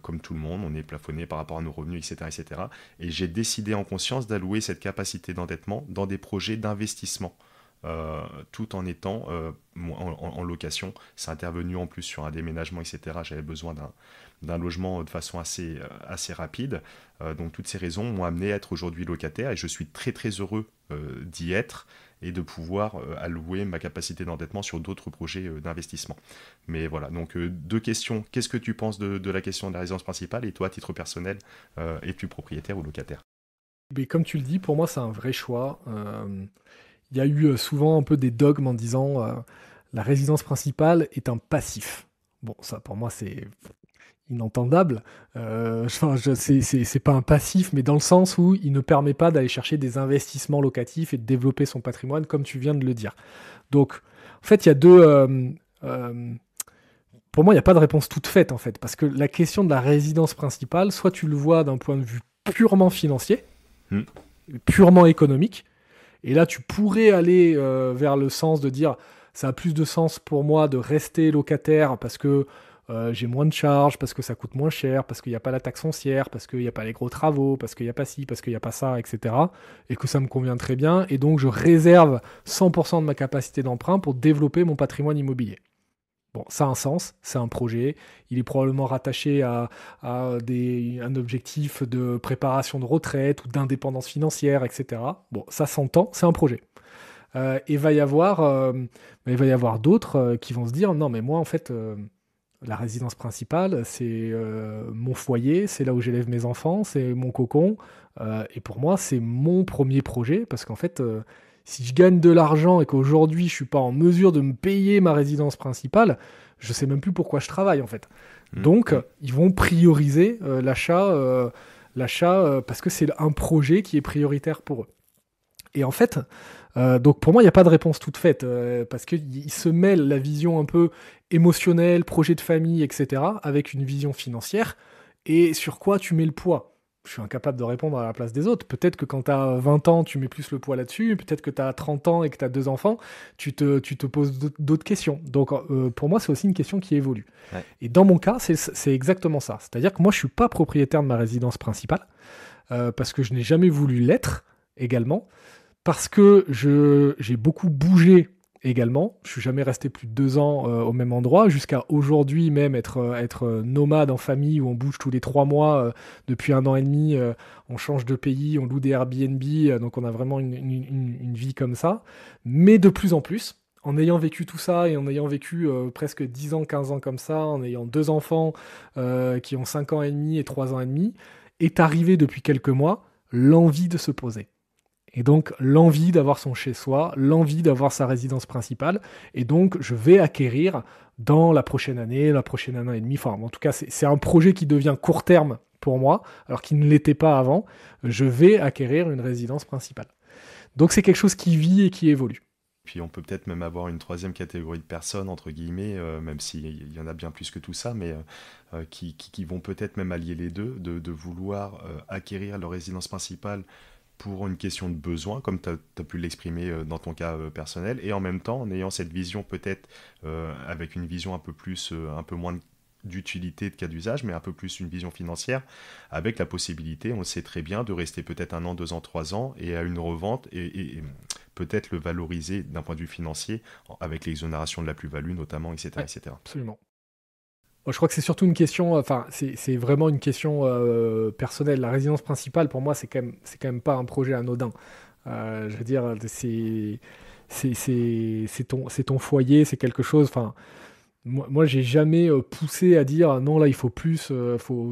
Comme tout le monde, on est plafonné par rapport à nos revenus, etc. etc. Et j'ai décidé en conscience d'allouer cette capacité d'endettement dans des projets d'investissement, tout en étant en location. C'est intervenu en plus sur un déménagement, etc. J'avais besoin d'un logement de façon assez rapide. Donc toutes ces raisons m'ont amené à être aujourd'hui locataire et je suis très très heureux d'y être et de pouvoir allouer ma capacité d'endettement sur d'autres projets d'investissement. Mais voilà, donc deux questions. Qu'est-ce que tu penses de la question de la résidence principale? Et toi, à titre personnel, es-tu propriétaire ou locataire? Mais comme tu le dis, pour moi, c'est un vrai choix. Il y a eu souvent un peu des dogmes en disant la résidence principale est un passif. Bon, ça, pour moi, c'est inentendable. C'est pas un passif, mais dans le sens où il ne permet pas d'aller chercher des investissements locatifs et de développer son patrimoine, comme tu viens de le dire. Donc, en fait, il y a pour moi, il n'y a pas de réponse toute faite, en fait, parce que la question de la résidence principale, soit tu le vois d'un point de vue purement financier, purement économique, et là, tu pourrais aller vers le sens de dire ça a plus de sens pour moi de rester locataire parce que j'ai moins de charges, parce que ça coûte moins cher, parce qu'il n'y a pas la taxe foncière, parce qu'il n'y a pas les gros travaux, parce qu'il n'y a pas ci, parce qu'il n'y a pas ça, etc. Et que ça me convient très bien. Et donc, je réserve 100% de ma capacité d'emprunt pour développer mon patrimoine immobilier. Bon, ça a un sens, c'est un projet. Il est probablement rattaché à un objectif de préparation de retraite ou d'indépendance financière, etc. Bon, ça s'entend, c'est un projet. Il va y avoir d'autres qui vont se dire, non, mais moi, en fait, la résidence principale, c'est mon foyer, c'est là où j'élève mes enfants, c'est mon cocon. Et pour moi, c'est mon premier projet, parce qu'en fait, si je gagne de l'argent et qu'aujourd'hui, je ne suis pas en mesure de me payer ma résidence principale, je ne sais même plus pourquoi je travaille, en fait. Donc, ils vont prioriser l'achat parce que c'est un projet qui est prioritaire pour eux. Et en fait, donc pour moi, il n'y a pas de réponse toute faite, parce qu'il se mêle la vision un peu émotionnelle, projet de famille, etc., avec une vision financière, et sur quoi tu mets le poids. Je suis incapable de répondre à la place des autres. Peut-être que quand tu as 20 ans, tu mets plus le poids là-dessus. Peut-être que tu as 30 ans et que tu as 2 enfants, tu te poses d'autres questions. Donc pour moi, c'est aussi une question qui évolue. Ouais. Et dans mon cas, c'est exactement ça. C'est-à-dire que moi, je ne suis pas propriétaire de ma résidence principale, parce que je n'ai jamais voulu l'être également, parce que j'ai beaucoup bougé également. Je ne suis jamais resté plus de 2 ans au même endroit, jusqu'à aujourd'hui même être nomade en famille, où on bouge tous les 3 mois. Depuis 1 an et demi, on change de pays, on loue des Airbnb, donc on a vraiment une vie comme ça. Mais de plus en plus, en ayant vécu tout ça et en ayant vécu presque 10 ans, 15 ans comme ça, en ayant 2 enfants qui ont 5 ans et demi et 3 ans et demi, est arrivé depuis quelques mois l'envie de se poser. Et donc, l'envie d'avoir son chez-soi, l'envie d'avoir sa résidence principale. Et donc, je vais acquérir dans la prochaine année, la prochaine année et demie. Enfin, en tout cas, c'est un projet qui devient court terme pour moi, alors qu'il ne l'était pas avant. Je vais acquérir une résidence principale. Donc, c'est quelque chose qui vit et qui évolue. Puis on peut peut-être même avoir une troisième catégorie de personnes, entre guillemets, même s'il y en a bien plus que tout ça, mais qui vont peut-être même allier les deux, de vouloir acquérir leur résidence principale pour une question de besoin, comme tu as pu l'exprimer dans ton cas personnel, et en même temps, en ayant cette vision peut-être, avec une vision un peu moins d'utilité, de cas d'usage, mais un peu plus une vision financière, avec la possibilité, on le sait très bien, de rester peut-être 1 an, 2 ans, 3 ans, et à une revente, et peut-être le valoriser d'un point de vue financier, avec l'exonération de la plus-value notamment, etc. Ouais, etc. Absolument. Je crois que c'est surtout une question, enfin, c'est vraiment une question personnelle. La résidence principale, pour moi, c'est quand même pas un projet anodin. Je veux dire, c'est ton foyer, c'est quelque chose. Enfin, moi, j'ai jamais poussé à dire non, là, il faut plus,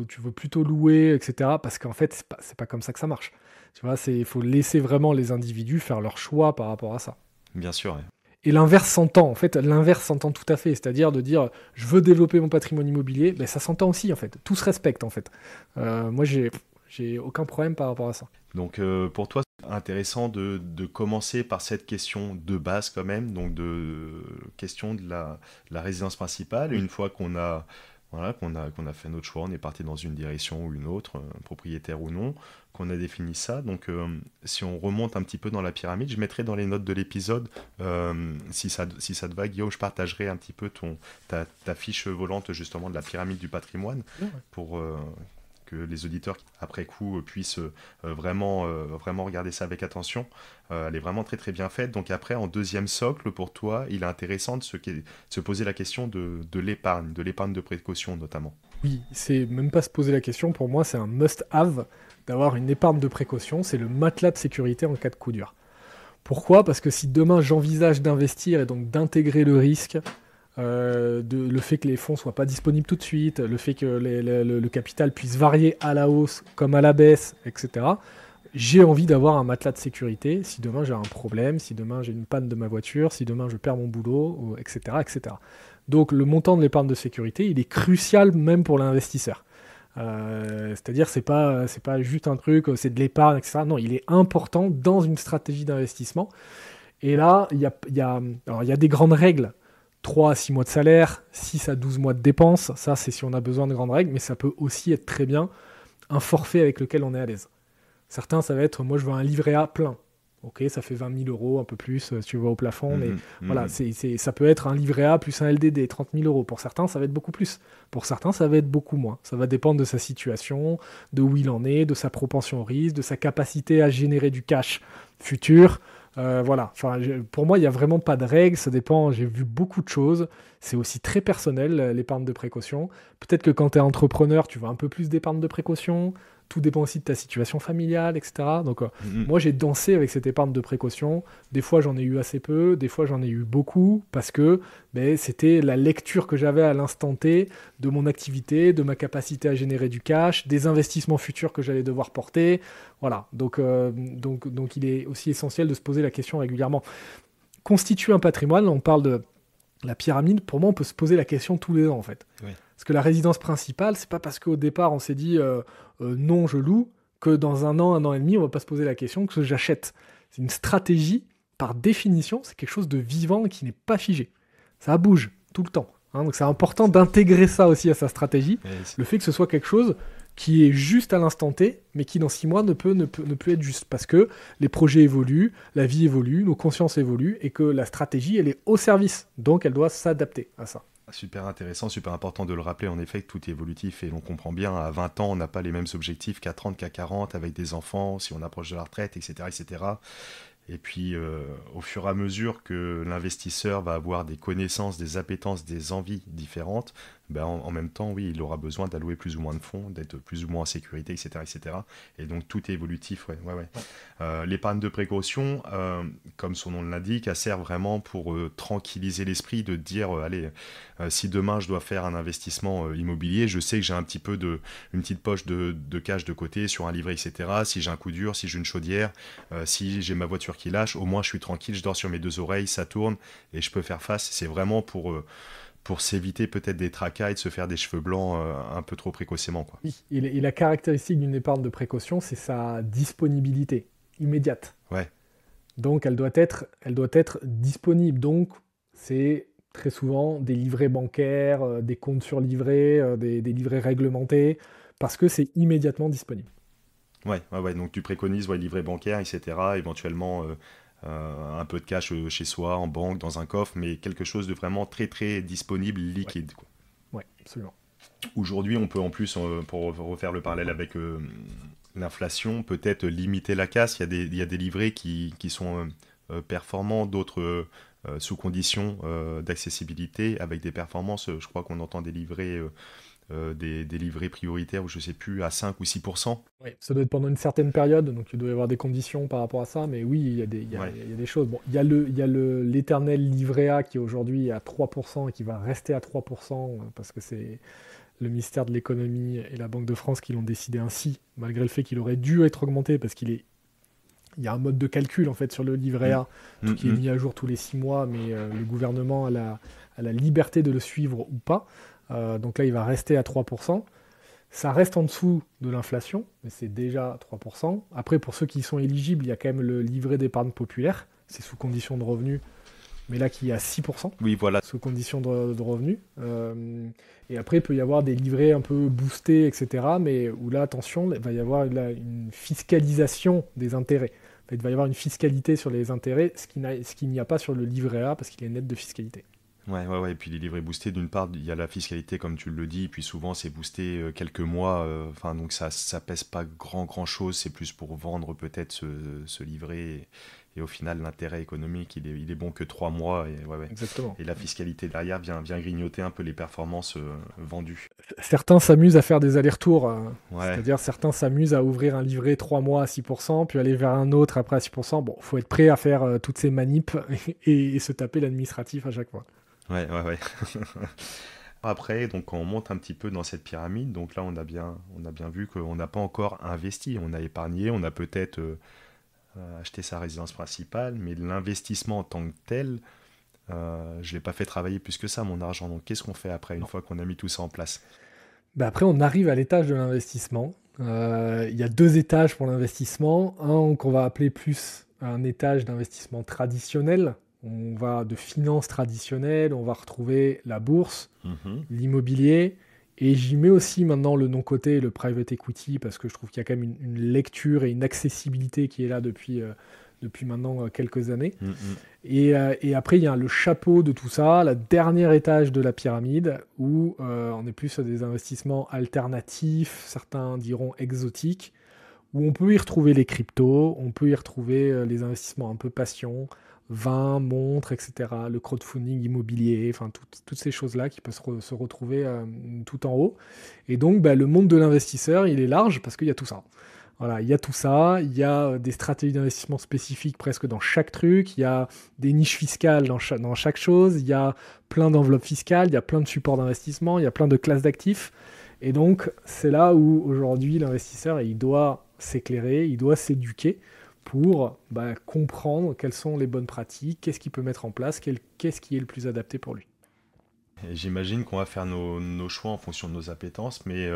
tu veux plutôt louer, etc. Parce qu'en fait, c'est pas comme ça que ça marche. Tu vois, il faut laisser vraiment les individus faire leur choix par rapport à ça. Bien sûr, ouais. Et l'inverse s'entend, en fait, tout à fait, c'est-à-dire de dire je veux développer mon patrimoine immobilier, ben ça s'entend aussi, en fait, tout se respecte, en fait. Moi, j'ai aucun problème par rapport à ça. Donc pour toi, c'est intéressant de commencer par cette question de base quand même, donc de question de la résidence principale, et une fois qu'on a fait notre choix, on est parti dans une direction ou une autre, propriétaire ou non, qu'on a défini ça. Donc, si on remonte un petit peu dans la pyramide, je mettrai dans les notes de l'épisode, si ça te va, Guillaume, je partagerai un petit peu ta fiche volante justement de la pyramide du patrimoine, pour que les auditeurs, après coup, puissent vraiment regarder ça avec attention. Elle est vraiment très très bien faite. Donc après, en deuxième socle, pour toi, il est intéressant de se poser la question de l'épargne de précaution notamment. Oui, c'est même pas se poser la question, pour moi c'est un must-have d'avoir une épargne de précaution, c'est le matelas de sécurité en cas de coup dur. Pourquoi ? Parce que si demain j'envisage d'investir et donc d'intégrer le risque, le fait que les fonds soient pas disponibles tout de suite, le fait que le capital puisse varier à la hausse comme à la baisse, etc., j'ai envie d'avoir un matelas de sécurité si demain j'ai un problème, si demain j'ai une panne de ma voiture, si demain je perds mon boulot, etc., etc. Donc le montant de l'épargne de sécurité, il est crucial même pour l'investisseur. C'est-à-dire c'est pas juste un truc, c'est de l'épargne, etc. Non, il est important dans une stratégie d'investissement. Et là, il y a des grandes règles. 3 à 6 mois de salaire, 6 à 12 mois de dépenses, ça c'est si on a besoin de grandes règles, mais ça peut aussi être très bien un forfait avec lequel on est à l'aise. Certains, ça va être, moi je veux un livret A plein. Ok, ça fait 20 000 euros, un peu plus, si tu vas au plafond, mais voilà, ça peut être un livret A plus un LDD, 30 000 euros. Pour certains, ça va être beaucoup plus. Pour certains, ça va être beaucoup moins. Ça va dépendre de sa situation, de où il en est, de sa propension au risque, de sa capacité à générer du cash futur. Voilà. Enfin, pour moi, il n'y a vraiment pas de règle. Ça dépend. J'ai vu beaucoup de choses. C'est aussi très personnel, l'épargne de précaution. Peut-être que quand tu es entrepreneur, tu vas un peu plus d'épargne de précaution. Tout dépend aussi de ta situation familiale, etc. Donc, moi, j'ai dansé avec cette épargne de précaution. Des fois, j'en ai eu assez peu. Des fois, j'en ai eu beaucoup parce que c'était la lecture que j'avais à l'instant T de mon activité, de ma capacité à générer du cash, des investissements futurs que j'allais devoir porter. Voilà. Donc, il est aussi essentiel de se poser la question régulièrement. Constituer un patrimoine, on parle de la pyramide. Pour moi, on peut se poser la question tous les ans, en fait. Oui. Parce que la résidence principale, c'est pas parce qu'au départ, on s'est dit non, je loue, que dans un an et demi, on va pas se poser la question que j'achète. C'est une stratégie, par définition, c'est quelque chose de vivant et qui n'est pas figé. Ça bouge tout le temps. Donc c'est important d'intégrer ça aussi à sa stratégie. Le fait que ce soit quelque chose qui est juste à l'instant T, mais qui dans 6 mois ne peut être juste. Parce que les projets évoluent, la vie évolue, nos consciences évoluent, et que la stratégie, elle est au service. Donc elle doit s'adapter à ça. Super intéressant, super important de le rappeler, en effet, que tout est évolutif et on comprend bien, à 20 ans, on n'a pas les mêmes objectifs qu'à 30, qu'à 40, avec des enfants, si on approche de la retraite, etc. etc. Et puis, au fur et à mesure que l'investisseur va avoir des connaissances, des appétences, des envies différentes, en même temps, oui, il aura besoin d'allouer plus ou moins de fonds, d'être plus ou moins en sécurité, etc. etc. Et donc, tout est évolutif. Ouais. L'épargne de précaution, comme son nom l'indique, elle sert vraiment pour tranquilliser l'esprit, de dire, allez, si demain je dois faire un investissement immobilier, je sais que j'ai un petit peu une petite poche de cash de côté sur un livret, etc. Si j'ai un coup dur, si j'ai une chaudière, si j'ai ma voiture qui lâche, au moins je suis tranquille, je dors sur mes 2 oreilles, ça tourne et je peux faire face. C'est vraiment pour s'éviter peut-être des tracas et de se faire des cheveux blancs un peu trop précocement, quoi. Oui, et la caractéristique d'une épargne de précaution, c'est sa disponibilité immédiate. Ouais. Donc elle doit être disponible. Donc c'est très souvent des livrets bancaires, des comptes surlivrés, des livrets réglementés, parce que c'est immédiatement disponible. Ouais. Donc tu préconises livret bancaire, etc. Éventuellement un peu de cash chez soi, en banque, dans un coffre, mais quelque chose de vraiment très très disponible, liquide. Ouais, ouais, absolument. Aujourd'hui, on peut en plus, pour refaire le parallèle avec l'inflation, peut-être limiter la casse. Il y a des livrets qui sont performants, d'autres sous conditions d'accessibilité, avec des performances, je crois qu'on entend des livrets... des livrets prioritaires, ou je sais plus, à 5 ou 6%. Oui, ça doit être pendant une certaine période, donc il doit y avoir des conditions par rapport à ça, mais oui, il y a des choses. Bon, il y a l'éternel livret A qui aujourd'hui est à 3% et qui va rester à 3%, parce que c'est le ministère de l'économie et la Banque de France qui l'ont décidé ainsi, malgré le fait qu'il aurait dû être augmenté, parce il y a un mode de calcul en fait sur le livret A, qui est mis à jour tous les 6 mois, mais le gouvernement a la liberté de le suivre ou pas. Donc là, il va rester à 3%. Ça reste en dessous de l'inflation, mais c'est déjà 3%. Après, pour ceux qui sont éligibles, il y a quand même le livret d'épargne populaire. C'est sous condition de revenu, mais là qui est à 6%. Oui, voilà. Sous condition de revenu. Et après, il peut y avoir des livrets un peu boostés, etc. Mais où là, attention, il va y avoir une fiscalisation des intérêts. En fait, il va y avoir une fiscalité sur les intérêts, ce qu'il n'y a pas sur le livret A, parce qu'il est net de fiscalité. Ouais. Et puis les livrets boostés, d'une part, il y a la fiscalité, comme tu le dis, et puis souvent c'est boosté quelques mois. Donc ça pèse pas grand chose. C'est plus pour vendre peut-être ce livret. Et au final, l'intérêt économique, il est bon que 3 mois. Exactement. Et la fiscalité derrière vient grignoter un peu les performances vendues. Certains s'amusent à faire des allers-retours. Ouais. C'est-à-dire, certains s'amusent à ouvrir un livret 3 mois à 6%, puis aller vers un autre après à 6%. Bon, il faut être prêt à faire toutes ces manips et se taper l'administratif à chaque fois. Ouais. Après, donc, quand on monte un petit peu dans cette pyramide, donc là, on a bien vu qu'on n'a pas encore investi. On a épargné, on a peut-être acheté sa résidence principale, mais l'investissement en tant que tel, je ne l'ai pas fait travailler plus que ça, mon argent. Donc, qu'est-ce qu'on fait après, une fois qu'on a mis tout ça en place ? Après, on arrive à l'étage de l'investissement. Il y a 2 étages pour l'investissement. Un qu'on va appeler plus un étage d'investissement traditionnel. On va de finances traditionnelles, on va retrouver la bourse, l'immobilier, et j'y mets aussi maintenant le non-coté, le private equity, parce que je trouve qu'il y a quand même une lecture et une accessibilité qui est là depuis depuis maintenant quelques années. Mm, mm. Et après, il y a le chapeau de tout ça, le dernier étage de la pyramide, où on est plus sur des investissements alternatifs, certains diront exotiques, où on peut y retrouver les cryptos, on peut y retrouver les investissements un peu passion, vin, montres, etc., le crowdfunding immobilier, enfin toutes ces choses-là qui peuvent se retrouver tout en haut. Et donc, bah, le monde de l'investisseur, il est large parce qu'il y a tout ça. Voilà, il y a tout ça, il y a des stratégies d'investissement spécifiques presque dans chaque truc, il y a des niches fiscales dans chaque chose, il y a plein d'enveloppes fiscales, il y a plein de supports d'investissement, il y a plein de classes d'actifs. Et donc, c'est là où aujourd'hui l'investisseur, il doit s'éclairer, il doit s'éduquer pour comprendre quelles sont les bonnes pratiques, qu'est-ce qu'il peut mettre en place, qu'est-ce qui est le plus adapté pour lui. Et j'imagine qu'on va faire nos choix en fonction de nos appétences, mais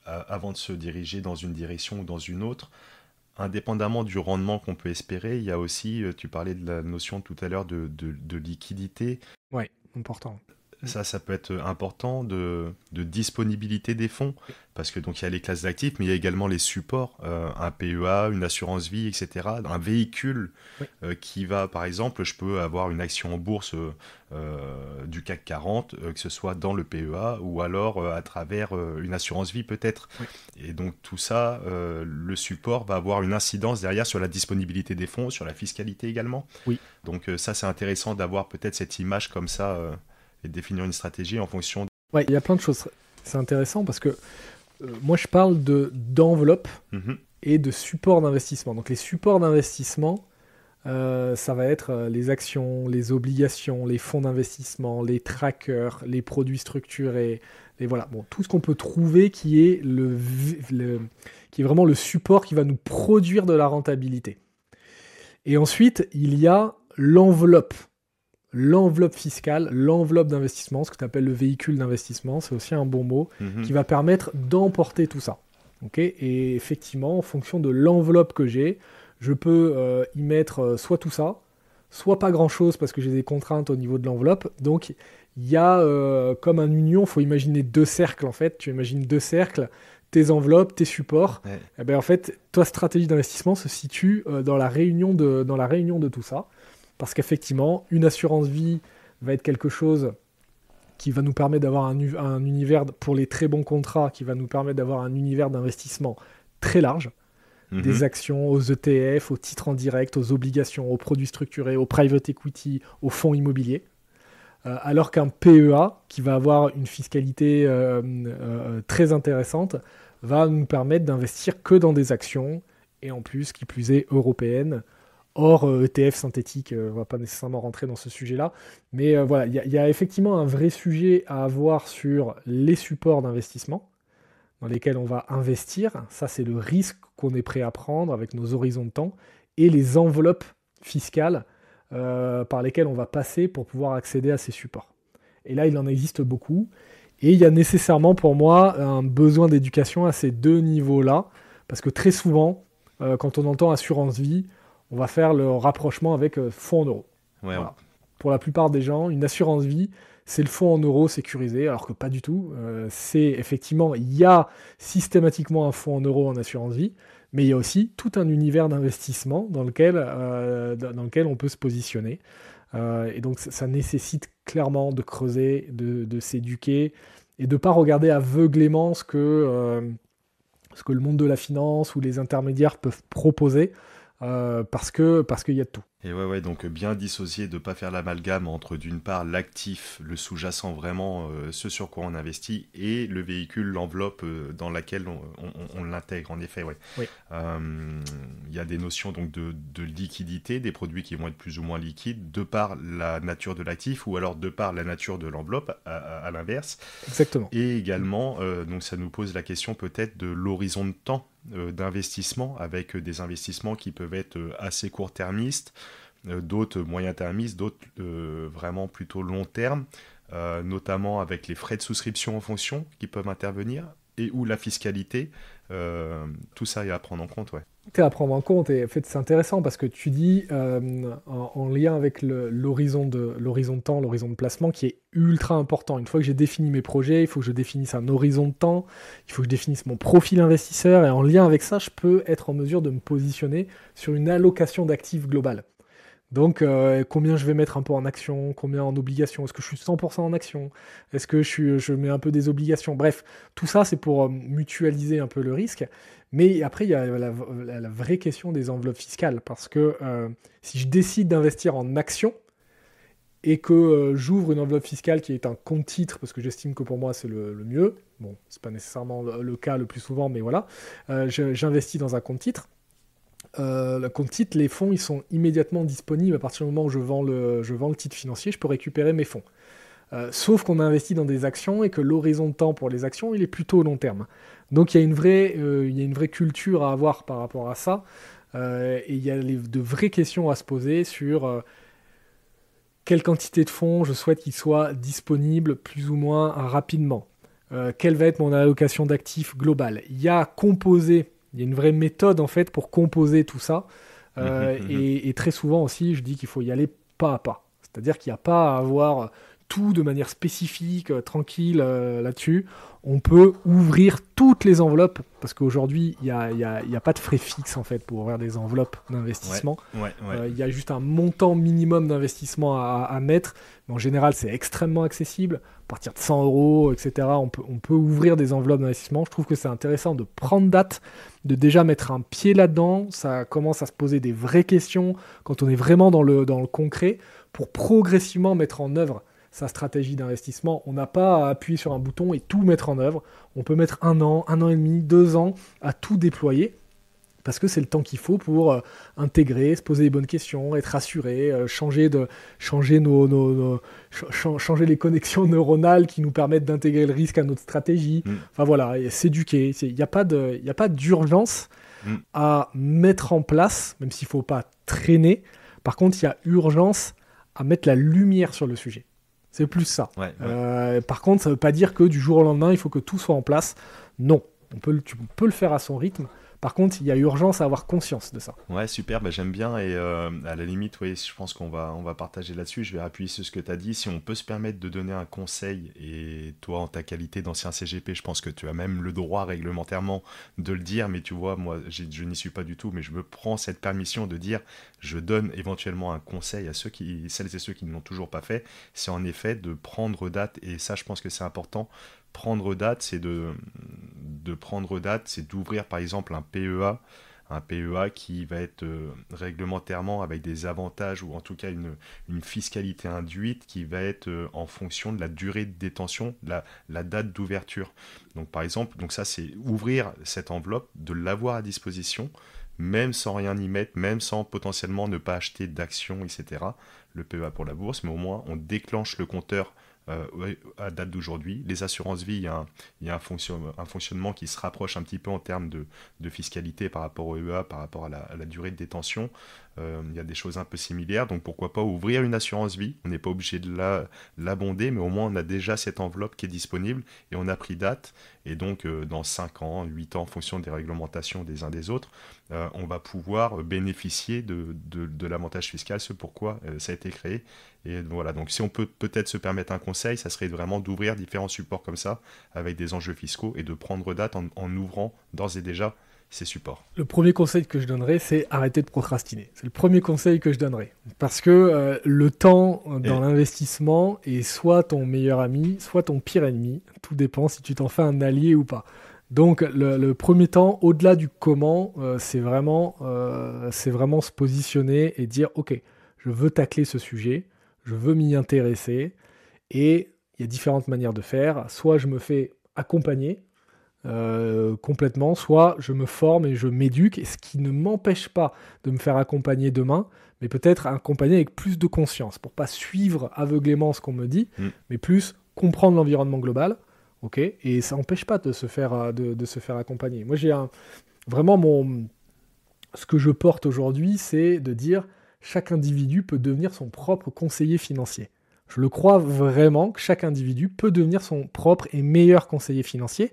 avant de se diriger dans une direction ou dans une autre, indépendamment du rendement qu'on peut espérer, il y a aussi, tu parlais de la notion tout à l'heure de liquidité. Ouais, important. Ça peut être important de disponibilité des fonds, parce que donc il y a les classes d'actifs, mais il y a également les supports, un PEA, une assurance vie, etc. Un véhicule qui va, par exemple, je peux avoir une action en bourse du CAC 40, que ce soit dans le PEA ou alors à travers une assurance vie peut-être. Oui. Et donc tout ça, le support va avoir une incidence derrière sur la disponibilité des fonds, sur la fiscalité également. Oui. Donc ça c'est intéressant d'avoir peut-être cette image comme ça. Et de définir une stratégie en fonction. Ouais, il y a plein de choses. C'est intéressant parce que moi je parle d'enveloppe et de support d'investissement. Donc les supports d'investissement, ça va être les actions, les obligations, les fonds d'investissement, les trackers, les produits structurés, et voilà. Bon, tout ce qu'on peut trouver qui est qui est vraiment le support qui va nous produire de la rentabilité. Et ensuite, il y a l'enveloppe fiscale, l'enveloppe d'investissement, ce que tu appelles le véhicule d'investissement, c'est aussi un bon mot, qui va permettre d'emporter tout ça. Okay, et effectivement, en fonction de l'enveloppe que j'ai, je peux y mettre soit tout ça, soit pas grand-chose parce que j'ai des contraintes au niveau de l'enveloppe. Donc, il y a comme un union, il faut imaginer deux cercles en fait. Tu imagines deux cercles, tes enveloppes, tes supports. Ouais. Et bien, en fait, ta stratégie d'investissement se situe dans la réunion de tout ça. Parce qu'effectivement, une assurance vie va être quelque chose qui va nous permettre d'avoir un univers, pour les très bons contrats, qui va nous permettre d'avoir un univers d'investissement très large, des actions, aux ETF, aux titres en direct, aux obligations, aux produits structurés, aux private equity, aux fonds immobiliers. Alors qu'un PEA, qui va avoir une fiscalité très intéressante, va nous permettre d'investir que dans des actions, et en plus, qui plus est, européennes, hors ETF synthétique, on ne va pas nécessairement rentrer dans ce sujet-là. Mais voilà, il y a effectivement un vrai sujet à avoir sur les supports d'investissement dans lesquels on va investir. Ça, c'est le risque qu'on est prêt à prendre avec nos horizons de temps. Et les enveloppes fiscales par lesquelles on va passer pour pouvoir accéder à ces supports. Et là, il en existe beaucoup. Et il y a nécessairement pour moi un besoin d'éducation à ces deux niveaux-là. Parce que très souvent, quand on entend assurance vie, on va faire le rapprochement avec fonds en euros. Ouais, voilà. Pour la plupart des gens, une assurance vie, c'est le fonds en euros sécurisé, alors que pas du tout. C'est effectivement, il y a systématiquement un fonds en euros en assurance vie, mais il y a aussi tout un univers d'investissement dans lequel on peut se positionner. Et donc, ça nécessite clairement de creuser, de s'éduquer et de ne pas regarder aveuglément ce que le monde de la finance ou les intermédiaires peuvent proposer. Parce qu'il y a de tout. Et ouais, donc bien dissocier, de ne pas faire l'amalgame entre d'une part l'actif, le sous-jacent vraiment, ce sur quoi on investit, et le véhicule, l'enveloppe dans laquelle on l'intègre, en effet. Ouais. Oui. Y a des notions donc de liquidité, des produits qui vont être plus ou moins liquides, de par la nature de l'actif, ou alors de par la nature de l'enveloppe, à l'inverse. Exactement. Et également, donc ça nous pose la question peut-être de l'horizon de temps d'investissement, avec des investissements qui peuvent être assez court-termistes, d'autres moyen-termistes, d'autres vraiment plutôt long terme, notamment avec les frais de souscription en fonction qui peuvent intervenir, et ou la fiscalité, tout ça est à prendre en compte. Ouais. à prendre en compte, et en fait c'est intéressant parce que tu dis en lien avec l'horizon de temps, l'horizon de placement qui est ultra important. Une fois que j'ai défini mes projets, il faut que je définisse un horizon de temps, il faut que je définisse mon profil investisseur, et en lien avec ça, je peux être en mesure de me positionner sur une allocation d'actifs globale. Donc, combien je vais mettre un peu en action, combien en obligations, est-ce que je suis 100% en action, est-ce que je mets un peu des obligations, bref, tout ça c'est pour mutualiser un peu le risque. Mais après, il y a la vraie question des enveloppes fiscales, parce que si je décide d'investir en action et que j'ouvre une enveloppe fiscale qui est un compte titre, parce que j'estime que pour moi c'est le mieux, bon, c'est pas nécessairement le cas le plus souvent, mais voilà, j'investis dans un compte titre. Le compte titre, les fonds, ils sont immédiatement disponibles à partir du moment où je vends le titre financier, je peux récupérer mes fonds. Sauf qu'on a investi dans des actions et que l'horizon de temps pour les actions, il est plutôt long terme. Donc il y a une vraie culture à avoir par rapport à ça. Et il y a de vraies questions à se poser sur quelle quantité de fonds je souhaite qu'ils soient disponibles plus ou moins rapidement. Quelle va être mon allocation d'actifs globale. Il y a une vraie méthode en fait pour composer tout ça. Et très souvent aussi, je dis qu'il faut y aller pas à pas. C'est-à-dire qu'il n'y a pas à avoir tout de manière spécifique, tranquille là-dessus. On peut ouvrir toutes les enveloppes, parce qu'aujourd'hui, il n'y a pas de frais fixes en fait, pour ouvrir des enveloppes d'investissement. Il y a juste un montant minimum d'investissement à mettre. Mais en général, c'est extrêmement accessible. À partir de 100 euros, etc., on peut ouvrir des enveloppes d'investissement. Je trouve que c'est intéressant de prendre date, de déjà mettre un pied là-dedans. Ça commence à se poser des vraies questions quand on est vraiment dans le concret, pour progressivement mettre en œuvre sa stratégie d'investissement. On n'a pas à appuyer sur un bouton et tout mettre en œuvre. On peut mettre 1 an, 1 an et demi, 2 ans à tout déployer, parce que c'est le temps qu'il faut pour intégrer, se poser les bonnes questions, être rassuré, changer les connexions neuronales qui nous permettent d'intégrer le risque à notre stratégie. Enfin voilà, et s'éduquer. Il n'y a pas d'urgence à mettre en place, même s'il ne faut pas traîner. Par contre, il y a urgence à mettre la lumière sur le sujet. C'est plus ça. Par contre, ça ne veut pas dire que du jour au lendemain, il faut que tout soit en place. Non, tu peux le faire à son rythme. Par contre, il y a urgence à avoir conscience de ça. Ouais, super, j'aime bien. Et à la limite, je pense qu'on va partager là-dessus. Je vais appuyer sur ce que tu as dit. Si on peut se permettre de donner un conseil, et toi, en ta qualité d'ancien CGP, je pense que tu as même le droit réglementairement de le dire. Mais tu vois, moi, je n'y suis pas du tout. Mais je me prends cette permission de dire, je donne éventuellement un conseil à celles et ceux qui ne l'ont toujours pas fait. C'est en effet de prendre date. Et ça, je pense que c'est important. Prendre date, c'est c'est d'ouvrir par exemple un PEA qui va être réglementairement avec des avantages, ou en tout cas une fiscalité induite qui va être en fonction de la durée de détention, la date d'ouverture. Donc par exemple, ça c'est ouvrir cette enveloppe, de l'avoir à disposition, même sans rien y mettre, même sans potentiellement ne pas acheter d'actions, etc. Le PEA pour la bourse, mais au moins on déclenche le compteur à date d'aujourd'hui. Les assurances vie, il y a un fonctionnement qui se rapproche un petit peu en termes de fiscalité par rapport au EA, par rapport à la durée de détention. Il y a des choses un peu similaires, donc pourquoi pas ouvrir une assurance vie. On n'est pas obligé de l'abonder, mais au moins on a déjà cette enveloppe qui est disponible et on a pris date. Et donc dans 5 ans, 8 ans, en fonction des réglementations des uns des autres, on va pouvoir bénéficier de l'avantage fiscal, ce pourquoi ça a été créé. Et voilà, donc si on peut peut-être se permettre un conseil, ça serait vraiment d'ouvrir différents supports comme ça, avec des enjeux fiscaux, et de prendre date en ouvrant d'ores et déjà ces supports. Le premier conseil que je donnerais, c'est arrêter de procrastiner. C'est le premier conseil que je donnerais. Parce que le temps dans l'investissement est soit ton meilleur ami, soit ton pire ennemi. Tout dépend si tu t'en fais un allié ou pas. Donc le premier temps, au-delà du comment, c'est vraiment se positionner et dire « Ok, je veux tacler ce sujet, je veux m'y intéresser. » Et il y a différentes manières de faire. Soit je me fais accompagner complètement, soit je me forme et je m'éduque, et ce qui ne m'empêche pas de me faire accompagner demain, mais peut-être accompagner avec plus de conscience, pour pas suivre aveuglément ce qu'on me dit, mais plus comprendre l'environnement global, ok, et ça n'empêche pas de se faire accompagner. Moi, ce que je porte aujourd'hui, c'est de dire chaque individu peut devenir son propre conseiller financier. Je le crois vraiment que chaque individu peut devenir son propre et meilleur conseiller financier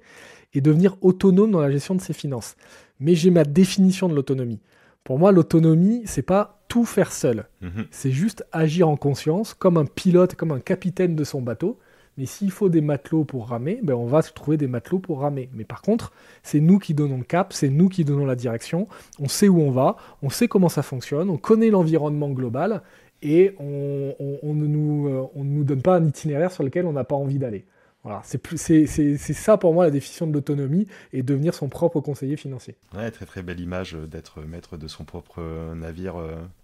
et devenir autonome dans la gestion de ses finances. Mais j'ai ma définition de l'autonomie. Pour moi, l'autonomie, c'est pas tout faire seul. C'est juste agir en conscience, comme un pilote, comme un capitaine de son bateau. Mais s'il faut des matelots pour ramer, ben on va se trouver des matelots pour ramer. Mais par contre, c'est nous qui donnons le cap, c'est nous qui donnons la direction. On sait où on va, on sait comment ça fonctionne, on connaît l'environnement global et on ne nous donne pas un itinéraire sur lequel on n'a pas envie d'aller. Voilà, c'est ça pour moi la définition de l'autonomie et devenir son propre conseiller financier. Ouais, très très belle image d'être maître de son propre navire.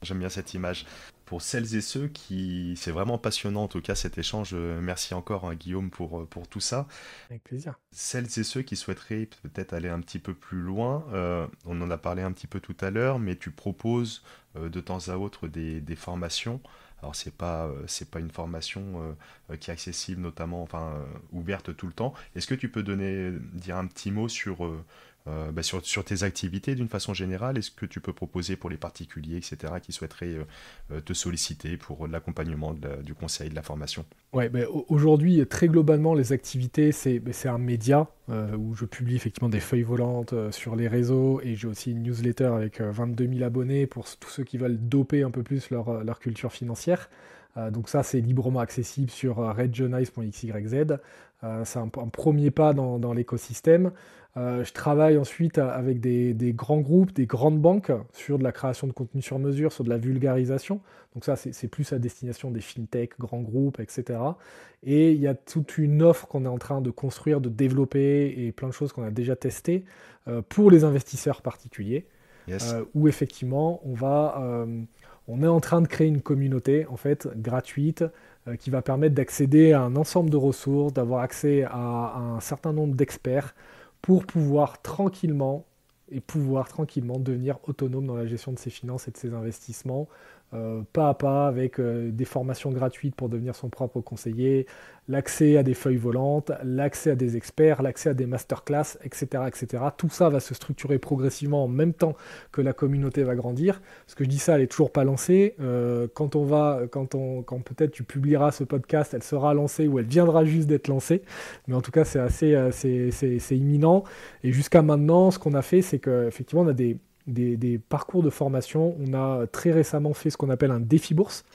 J'aime bien cette image. Pour celles et ceux qui... C'est vraiment passionnant en tout cas cet échange. Merci encore hein, Guillaume pour tout ça. Avec plaisir. Celles et ceux qui souhaiteraient peut-être aller un petit peu plus loin, on en a parlé un petit peu tout à l'heure, mais tu proposes de temps à autre des formations. Alors c'est pas une formation qui est accessible notamment, ouverte tout le temps. Est-ce que tu peux dire un petit mot sur tes activités d'une façon générale? Est-ce que tu peux proposer pour les particuliers, etc., qui souhaiteraient te solliciter pour l'accompagnement du conseil, de la formation? Ouais, aujourd'hui, très globalement, les activités, c'est un média où je publie effectivement des feuilles volantes sur les réseaux et j'ai aussi une newsletter avec 22 000 abonnés pour tous ceux qui veulent doper un peu plus leur culture financière. Donc ça, c'est librement accessible sur redjonice.xyz. C'est un premier pas dans l'écosystème. Je travaille ensuite avec des grands groupes, des grandes banques sur de la création de contenu sur mesure, sur de la vulgarisation. Donc ça, c'est plus à destination des fintech, grands groupes, etc. Et il y a toute une offre qu'on est en train de construire, de développer et plein de choses qu'on a déjà testées pour les investisseurs particuliers. Yes. Où effectivement, on est en train de créer une communauté en fait gratuite qui va permettre d'accéder à un ensemble de ressources, d'avoir accès à un certain nombre d'experts pour pouvoir tranquillement devenir autonome dans la gestion de ses finances et de ses investissements, pas à pas, avec des formations gratuites pour devenir son propre conseiller, l'accès à des feuilles volantes, l'accès à des experts, l'accès à des masterclass, etc., etc. Tout ça va se structurer progressivement en même temps que la communauté va grandir. Parce que je dis ça, elle n'est toujours pas lancée. Quand peut-être tu publieras ce podcast, elle sera lancée ou elle viendra juste d'être lancée. Mais en tout cas, c'est imminent. Et jusqu'à maintenant, ce qu'on a fait, c'est qu'effectivement, on a des parcours de formation. On a très récemment fait ce qu'on appelle un défi bourse.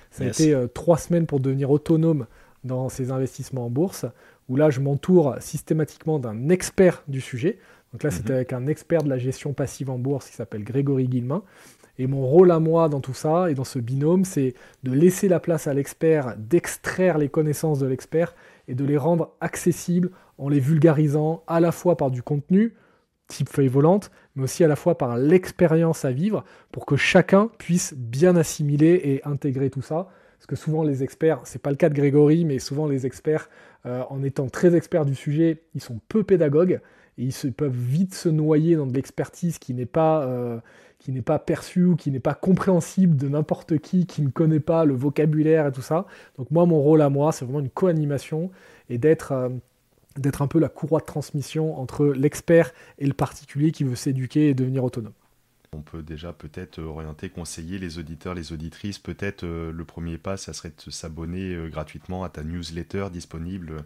Ça a été 3 semaines pour devenir autonome dans ses investissements en bourse, où là, je m'entoure systématiquement d'un expert du sujet. Donc là, c'était avec un expert de la gestion passive en bourse qui s'appelle Grégory Guillemin. Et mon rôle à moi dans tout ça, et dans ce binôme, c'est de laisser la place à l'expert, d'extraire les connaissances de l'expert et de les rendre accessibles en les vulgarisant à la fois par du contenu, type feuille volante, mais aussi à la fois par l'expérience à vivre pour que chacun puisse bien assimiler et intégrer tout ça. Parce que souvent les experts, c'est pas le cas de Grégory, mais souvent les experts, en étant très experts du sujet, ils sont peu pédagogues et ils peuvent vite se noyer dans de l'expertise qui n'est pas perçue ou qui n'est pas compréhensible de n'importe qui ne connaît pas le vocabulaire et tout ça. Donc moi, mon rôle à moi, c'est vraiment une co-animation et d'être un peu la courroie de transmission entre l'expert et le particulier qui veut s'éduquer et devenir autonome. On peut déjà peut-être orienter, conseiller les auditeurs, les auditrices. Peut-être le premier pas, ça serait de s'abonner gratuitement à ta newsletter disponible,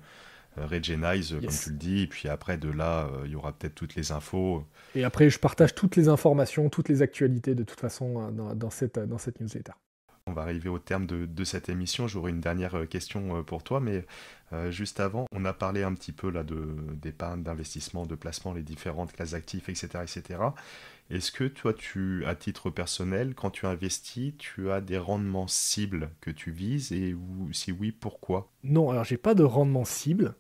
Redjonice, comme tu le dis. Et puis après, de là, il y aura peut-être toutes les infos. Et après, je partage toutes les informations, toutes les actualités de toute façon dans cette newsletter. On va arriver au terme de cette émission. J'aurai une dernière question pour toi, mais juste avant, on a parlé un petit peu là d'épargne, d'investissement, de placement, les différentes classes d'actifs, etc., etc. Est-ce que toi, à titre personnel, quand tu investis, tu as des rendements cibles que tu vises et si oui, pourquoi? Non, alors j'ai pas de rendement cible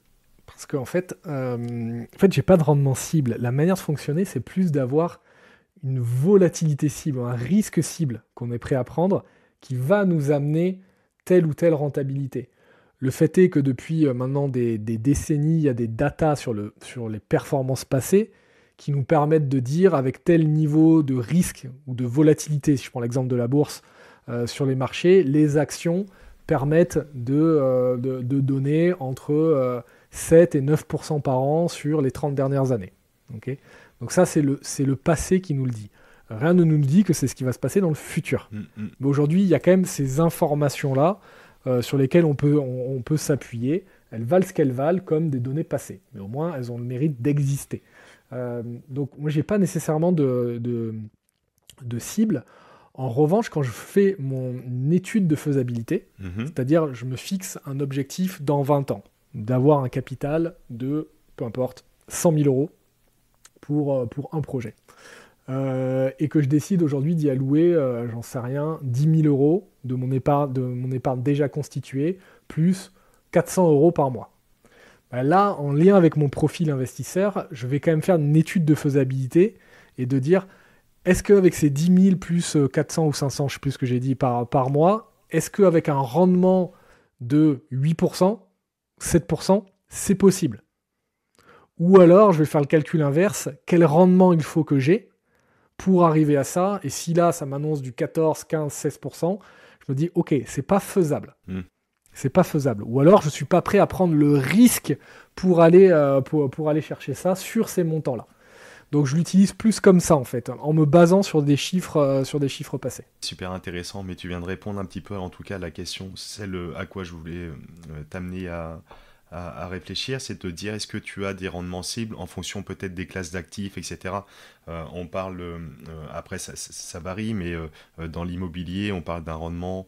parce qu'en fait, j'ai pas de rendement cible. La manière de fonctionner, c'est plus d'avoir une volatilité cible, un risque cible qu'on est prêt à prendre qui va nous amener telle ou telle rentabilité. Le fait est que depuis maintenant des décennies, il y a des datas sur les performances passées qui nous permettent de dire avec tel niveau de risque ou de volatilité, si je prends l'exemple de la bourse, sur les marchés, les actions permettent de donner entre 7 et 9% par an sur les 30 dernières années. Okay, donc ça, c'est le passé qui nous le dit. Rien ne nous dit que c'est ce qui va se passer dans le futur. Mais aujourd'hui, il y a quand même ces informations-là sur lesquelles on peut s'appuyer. Elles valent ce qu'elles valent comme des données passées, mais au moins elles ont le mérite d'exister. Donc moi j'ai pas nécessairement de cible. En revanche, quand je fais mon étude de faisabilité, c'est-à-dire je me fixe un objectif dans 20 ans, d'avoir un capital de, peu importe, 100 000 euros pour un projet. Et que je décide aujourd'hui d'y allouer, j'en sais rien, 10 000 euros de mon épargne déjà constituée, plus 400 euros par mois. Là, en lien avec mon profil investisseur, je vais quand même faire une étude de faisabilité et de dire, est-ce qu'avec ces 10 000 plus 400 ou 500, je ne sais plus ce que j'ai dit, par mois, est-ce qu'avec un rendement de 8%, 7%, c'est possible? Ou alors, je vais faire le calcul inverse, quel rendement il faut que j'ai pour arriver à ça, et si là, ça m'annonce du 14, 15, 16%, je me dis, ok, c'est pas faisable. C'est pas faisable. Ou alors, je suis pas prêt à prendre le risque pour aller chercher ça sur ces montants-là. Donc, je l'utilise plus comme ça, en fait, en me basant sur des chiffres passés. Super intéressant, mais tu viens de répondre un petit peu, en tout cas, à la question, celle à quoi je voulais t'amener à réfléchir, c'est de te dire, est-ce que tu as des rendements cibles en fonction peut-être des classes d'actifs, etc. On parle, après ça varie, mais dans l'immobilier, on parle d'un rendement,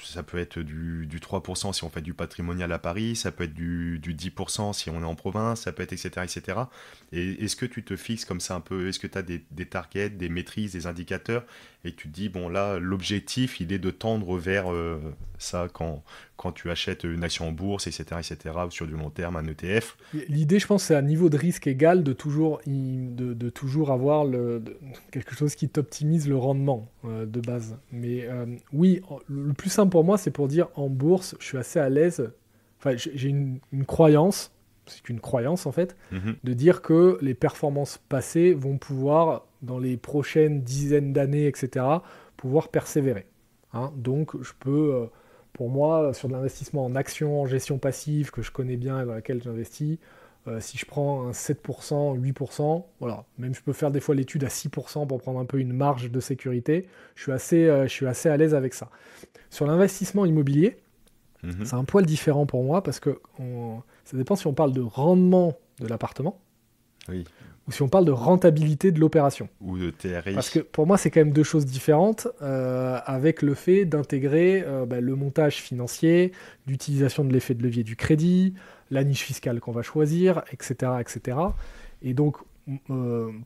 ça peut être du 3% si on fait du patrimonial à Paris, ça peut être du 10% si on est en province, ça peut être etc. etc. Et est-ce que tu te fixes comme ça un peu, est-ce que tu as des targets, des maîtrises, des indicateurs, et tu te dis, bon là, l'objectif, il est de tendre vers ça quand tu achètes une action en bourse, etc., etc., ou sur du long terme, un ETF. L'idée, je pense, c'est à niveau de risque égal de toujours avoir quelque chose qui t'optimise le rendement de base. Mais oui, le plus simple pour moi, c'est pour dire en bourse, je suis assez à l'aise. Enfin, j'ai une croyance, c'est qu'une croyance en fait, de dire que les performances passées vont pouvoir, dans les prochaines dizaines d'années, etc., pouvoir persévérer. Donc, je peux... pour moi, sur de l'investissement en actions, en gestion passive, que je connais bien et dans laquelle j'investis, si je prends un 7%, 8%, voilà, même je peux faire des fois l'étude à 6% pour prendre un peu une marge de sécurité, je suis assez à l'aise avec ça. Sur l'investissement immobilier, c'est un poil différent pour moi parce que ça dépend si on parle de rendement de l'appartement ou si on parle de rentabilité de l'opération. Ou de TRI. Parce que pour moi, c'est quand même deux choses différentes avec le fait d'intégrer le montage financier, l'utilisation de l'effet de levier du crédit, la niche fiscale qu'on va choisir, etc. etc. Et donc,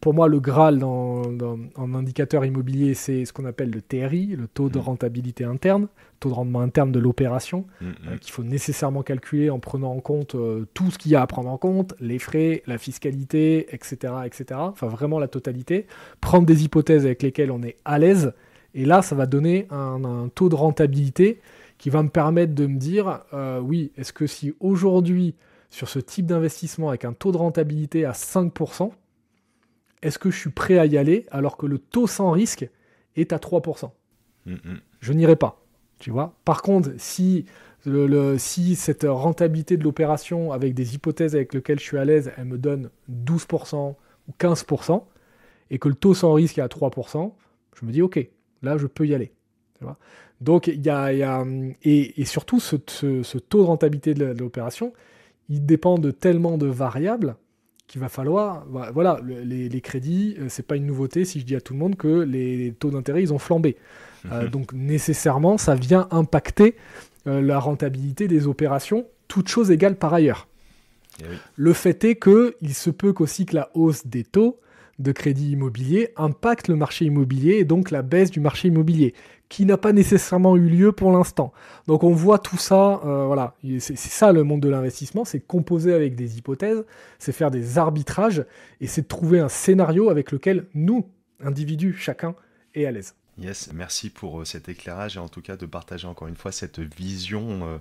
pour moi, le Graal en indicateur immobilier, c'est ce qu'on appelle le TRI, le taux de rentabilité interne, taux de rendement interne de l'opération, qu'il faut nécessairement calculer en prenant en compte tout ce qu'il y a à prendre en compte, les frais, la fiscalité, etc., etc. Enfin, vraiment la totalité. Prendre des hypothèses avec lesquelles on est à l'aise. Et là, ça va donner un taux de rentabilité qui va me permettre de me dire, oui, est-ce que si aujourd'hui, sur ce type d'investissement avec un taux de rentabilité à 5%, est-ce que je suis prêt à y aller alors que le taux sans risque est à 3%? Je n'irai pas, tu vois. Par contre, si cette rentabilité de l'opération avec des hypothèses avec lesquelles je suis à l'aise, elle me donne 12% ou 15%, et que le taux sans risque est à 3%, je me dis, ok, là, je peux y aller. Tu vois. Donc, et surtout, ce taux de rentabilité de l'opération, il dépend de tellement de variables qu'il va falloir... Voilà, les crédits, c'est pas une nouveauté si je dis à tout le monde que les taux d'intérêt, ils ont flambé. Donc, nécessairement, ça vient impacter la rentabilité des opérations, toutes choses égales par ailleurs. Oui. Le fait est qu'il se peut qu'aussi que la hausse des taux de crédit immobilier impacte le marché immobilier et donc la baisse du marché immobilier, qui n'a pas nécessairement eu lieu pour l'instant. Donc on voit tout ça, voilà, c'est ça le monde de l'investissement, c'est composer avec des hypothèses, c'est faire des arbitrages, et c'est de trouver un scénario avec lequel nous, individus, chacun, est à l'aise. Yes, merci pour cet éclairage et en tout cas de partager encore une fois cette vision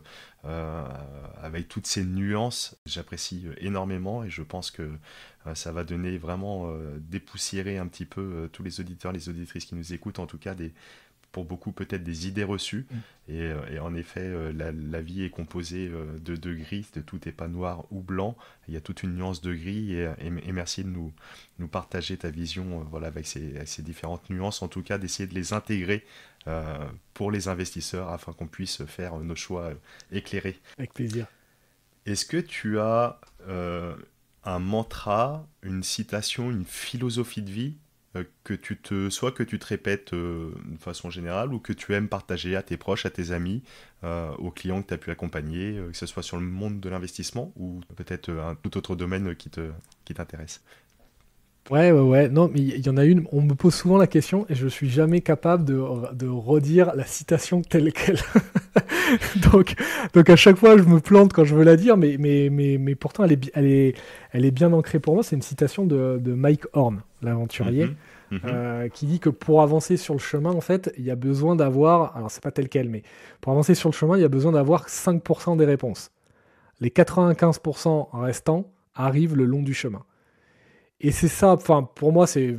avec toutes ces nuances. J'apprécie énormément et je pense que ça va donner vraiment dépoussiérer un petit peu tous les auditeurs, les auditrices qui nous écoutent, en tout cas pour beaucoup peut-être des idées reçues. Et en effet, la vie est composée de gris, tout n'est pas noir ou blanc. Il y a toute une nuance de gris et merci de nous partager ta vision avec ces différentes nuances, en tout cas d'essayer de les intégrer pour les investisseurs afin qu'on puisse faire nos choix éclairés. Avec plaisir. Est-ce que tu as un mantra, une citation, une philosophie de vie que tu te répètes de façon générale ou que tu aimes partager à tes proches, à tes amis, aux clients que tu as pu accompagner, que ce soit sur le monde de l'investissement ou peut-être un tout autre domaine qui t'intéresse? Ouais. Non, mais il y en a une. On me pose souvent la question et je suis jamais capable de redire la citation telle quelle. donc à chaque fois, je me plante quand je veux la dire, mais pourtant, elle est bien ancrée pour moi. C'est une citation de Mike Horn, l'aventurier, qui dit que pour avancer sur le chemin, en fait, il y a besoin d'avoir. Alors, c'est pas tel quel, mais pour avancer sur le chemin, il y a besoin d'avoir 5% des réponses. Les 95% restants arrivent le long du chemin. Et c'est ça, enfin, pour moi, c'est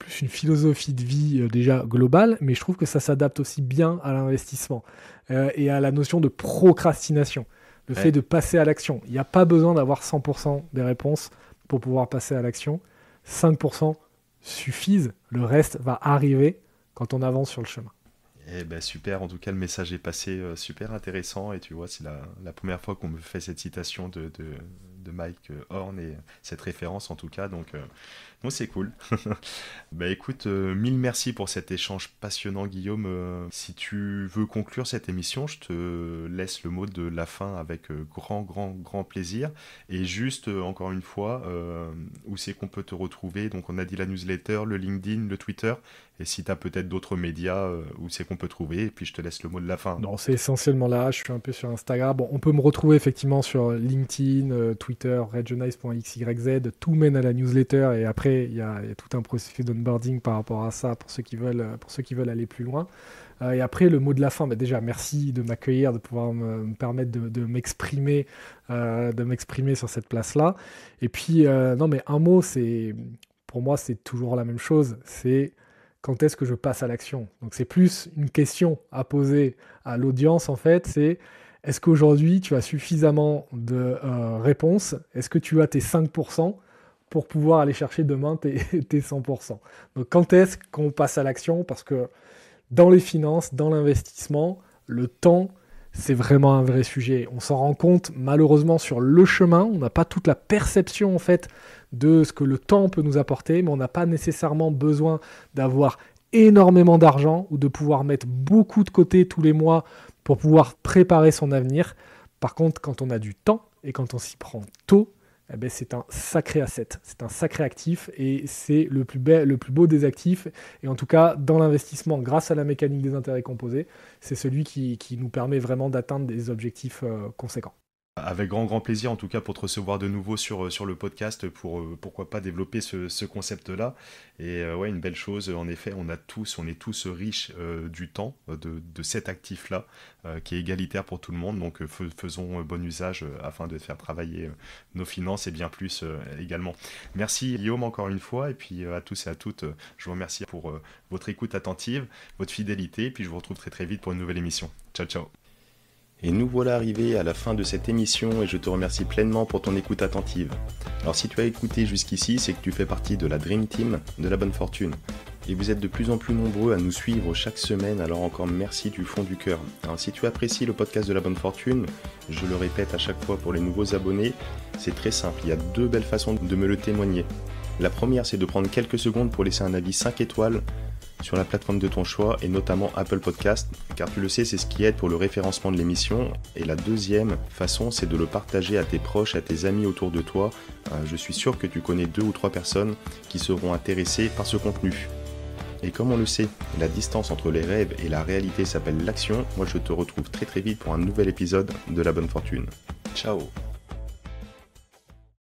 plus une philosophie de vie déjà globale, mais je trouve que ça s'adapte aussi bien à l'investissement et à la notion de procrastination, le fait de passer à l'action. Il n'y a pas besoin d'avoir 100% des réponses pour pouvoir passer à l'action. 5% suffisent, le reste va arriver quand on avance sur le chemin. Eh ben super, en tout cas le message est passé, super intéressant, et tu vois, c'est la première fois qu'on me fait cette citation de Mike Horn et cette référence en tout cas, donc c'est cool. Bah écoute, mille merci pour cet échange passionnant, Guillaume. Si tu veux conclure cette émission, je te laisse le mot de la fin avec grand plaisir. Et juste, encore une fois, où c'est qu'on peut te retrouver? Donc on a dit la newsletter, le LinkedIn, le Twitter, et si tu as peut-être d'autres médias, où c'est qu'on peut trouver, et puis je te laisse le mot de la fin. Non, c'est essentiellement là, je suis un peu sur Instagram. Bon, on peut me retrouver effectivement sur LinkedIn, Twitter, redgenice.xyz, tout mène à la newsletter, et après il y a tout un processus d'onboarding par rapport à ça pour ceux qui veulent aller plus loin. Et après, le mot de la fin, déjà merci de m'accueillir, de pouvoir me permettre de m'exprimer sur cette place-là. Et puis, non, mais un mot, pour moi, c'est toujours la même chose, c'est quand est-ce que je passe à l'action? Donc c'est plus une question à poser à l'audience, en fait, c'est est-ce qu'aujourd'hui tu as suffisamment de réponses? Est-ce que tu as tes 5% pour pouvoir aller chercher demain tes 100%? Donc quand est-ce qu'on passe à l'action? Parce que dans les finances, dans l'investissement, le temps, c'est vraiment un vrai sujet. On s'en rend compte malheureusement sur le chemin, on n'a pas toute la perception en fait de ce que le temps peut nous apporter, mais on n'a pas nécessairement besoin d'avoir énormément d'argent ou de pouvoir mettre beaucoup de côté tous les mois pour pouvoir préparer son avenir. Par contre, quand on a du temps et quand on s'y prend tôt, eh ben, c'est un sacré asset, c'est un sacré actif et c'est le plus beau des actifs. Et en tout cas, dans l'investissement, grâce à la mécanique des intérêts composés, c'est celui qui nous permet vraiment d'atteindre des objectifs conséquents. Avec grand plaisir, en tout cas, pour te recevoir de nouveau sur le podcast, pour pourquoi pas développer ce concept-là. Et ouais, une belle chose, en effet, on est tous riches du temps, de cet actif-là, qui est égalitaire pour tout le monde. Donc faisons bon usage afin de faire travailler nos finances et bien plus également. Merci Guillaume encore une fois, et puis à tous et à toutes, je vous remercie pour votre écoute attentive, votre fidélité, et puis je vous retrouve très vite pour une nouvelle émission. Ciao. Et nous voilà arrivés à la fin de cette émission et je te remercie pleinement pour ton écoute attentive. Alors si tu as écouté jusqu'ici, c'est que tu fais partie de la Dream Team de la bonne fortune. Et vous êtes de plus en plus nombreux à nous suivre chaque semaine, alors encore merci du fond du cœur. Alors si tu apprécies le podcast de la bonne fortune, je le répète à chaque fois pour les nouveaux abonnés, c'est très simple, il y a 2 belles façons de me le témoigner. La première, c'est de prendre quelques secondes pour laisser un avis 5 étoiles sur la plateforme de ton choix et notamment Apple Podcast, car tu le sais, c'est ce qui aide pour le référencement de l'émission. Et la deuxième façon, c'est de le partager à tes proches, à tes amis autour de toi. Je suis sûr que tu connais 2 ou 3 personnes qui seront intéressées par ce contenu. Et comme on le sait, la distance entre les rêves et la réalité s'appelle l'action. Moi, je te retrouve très vite pour un nouvel épisode de La Bonne Fortune. Ciao.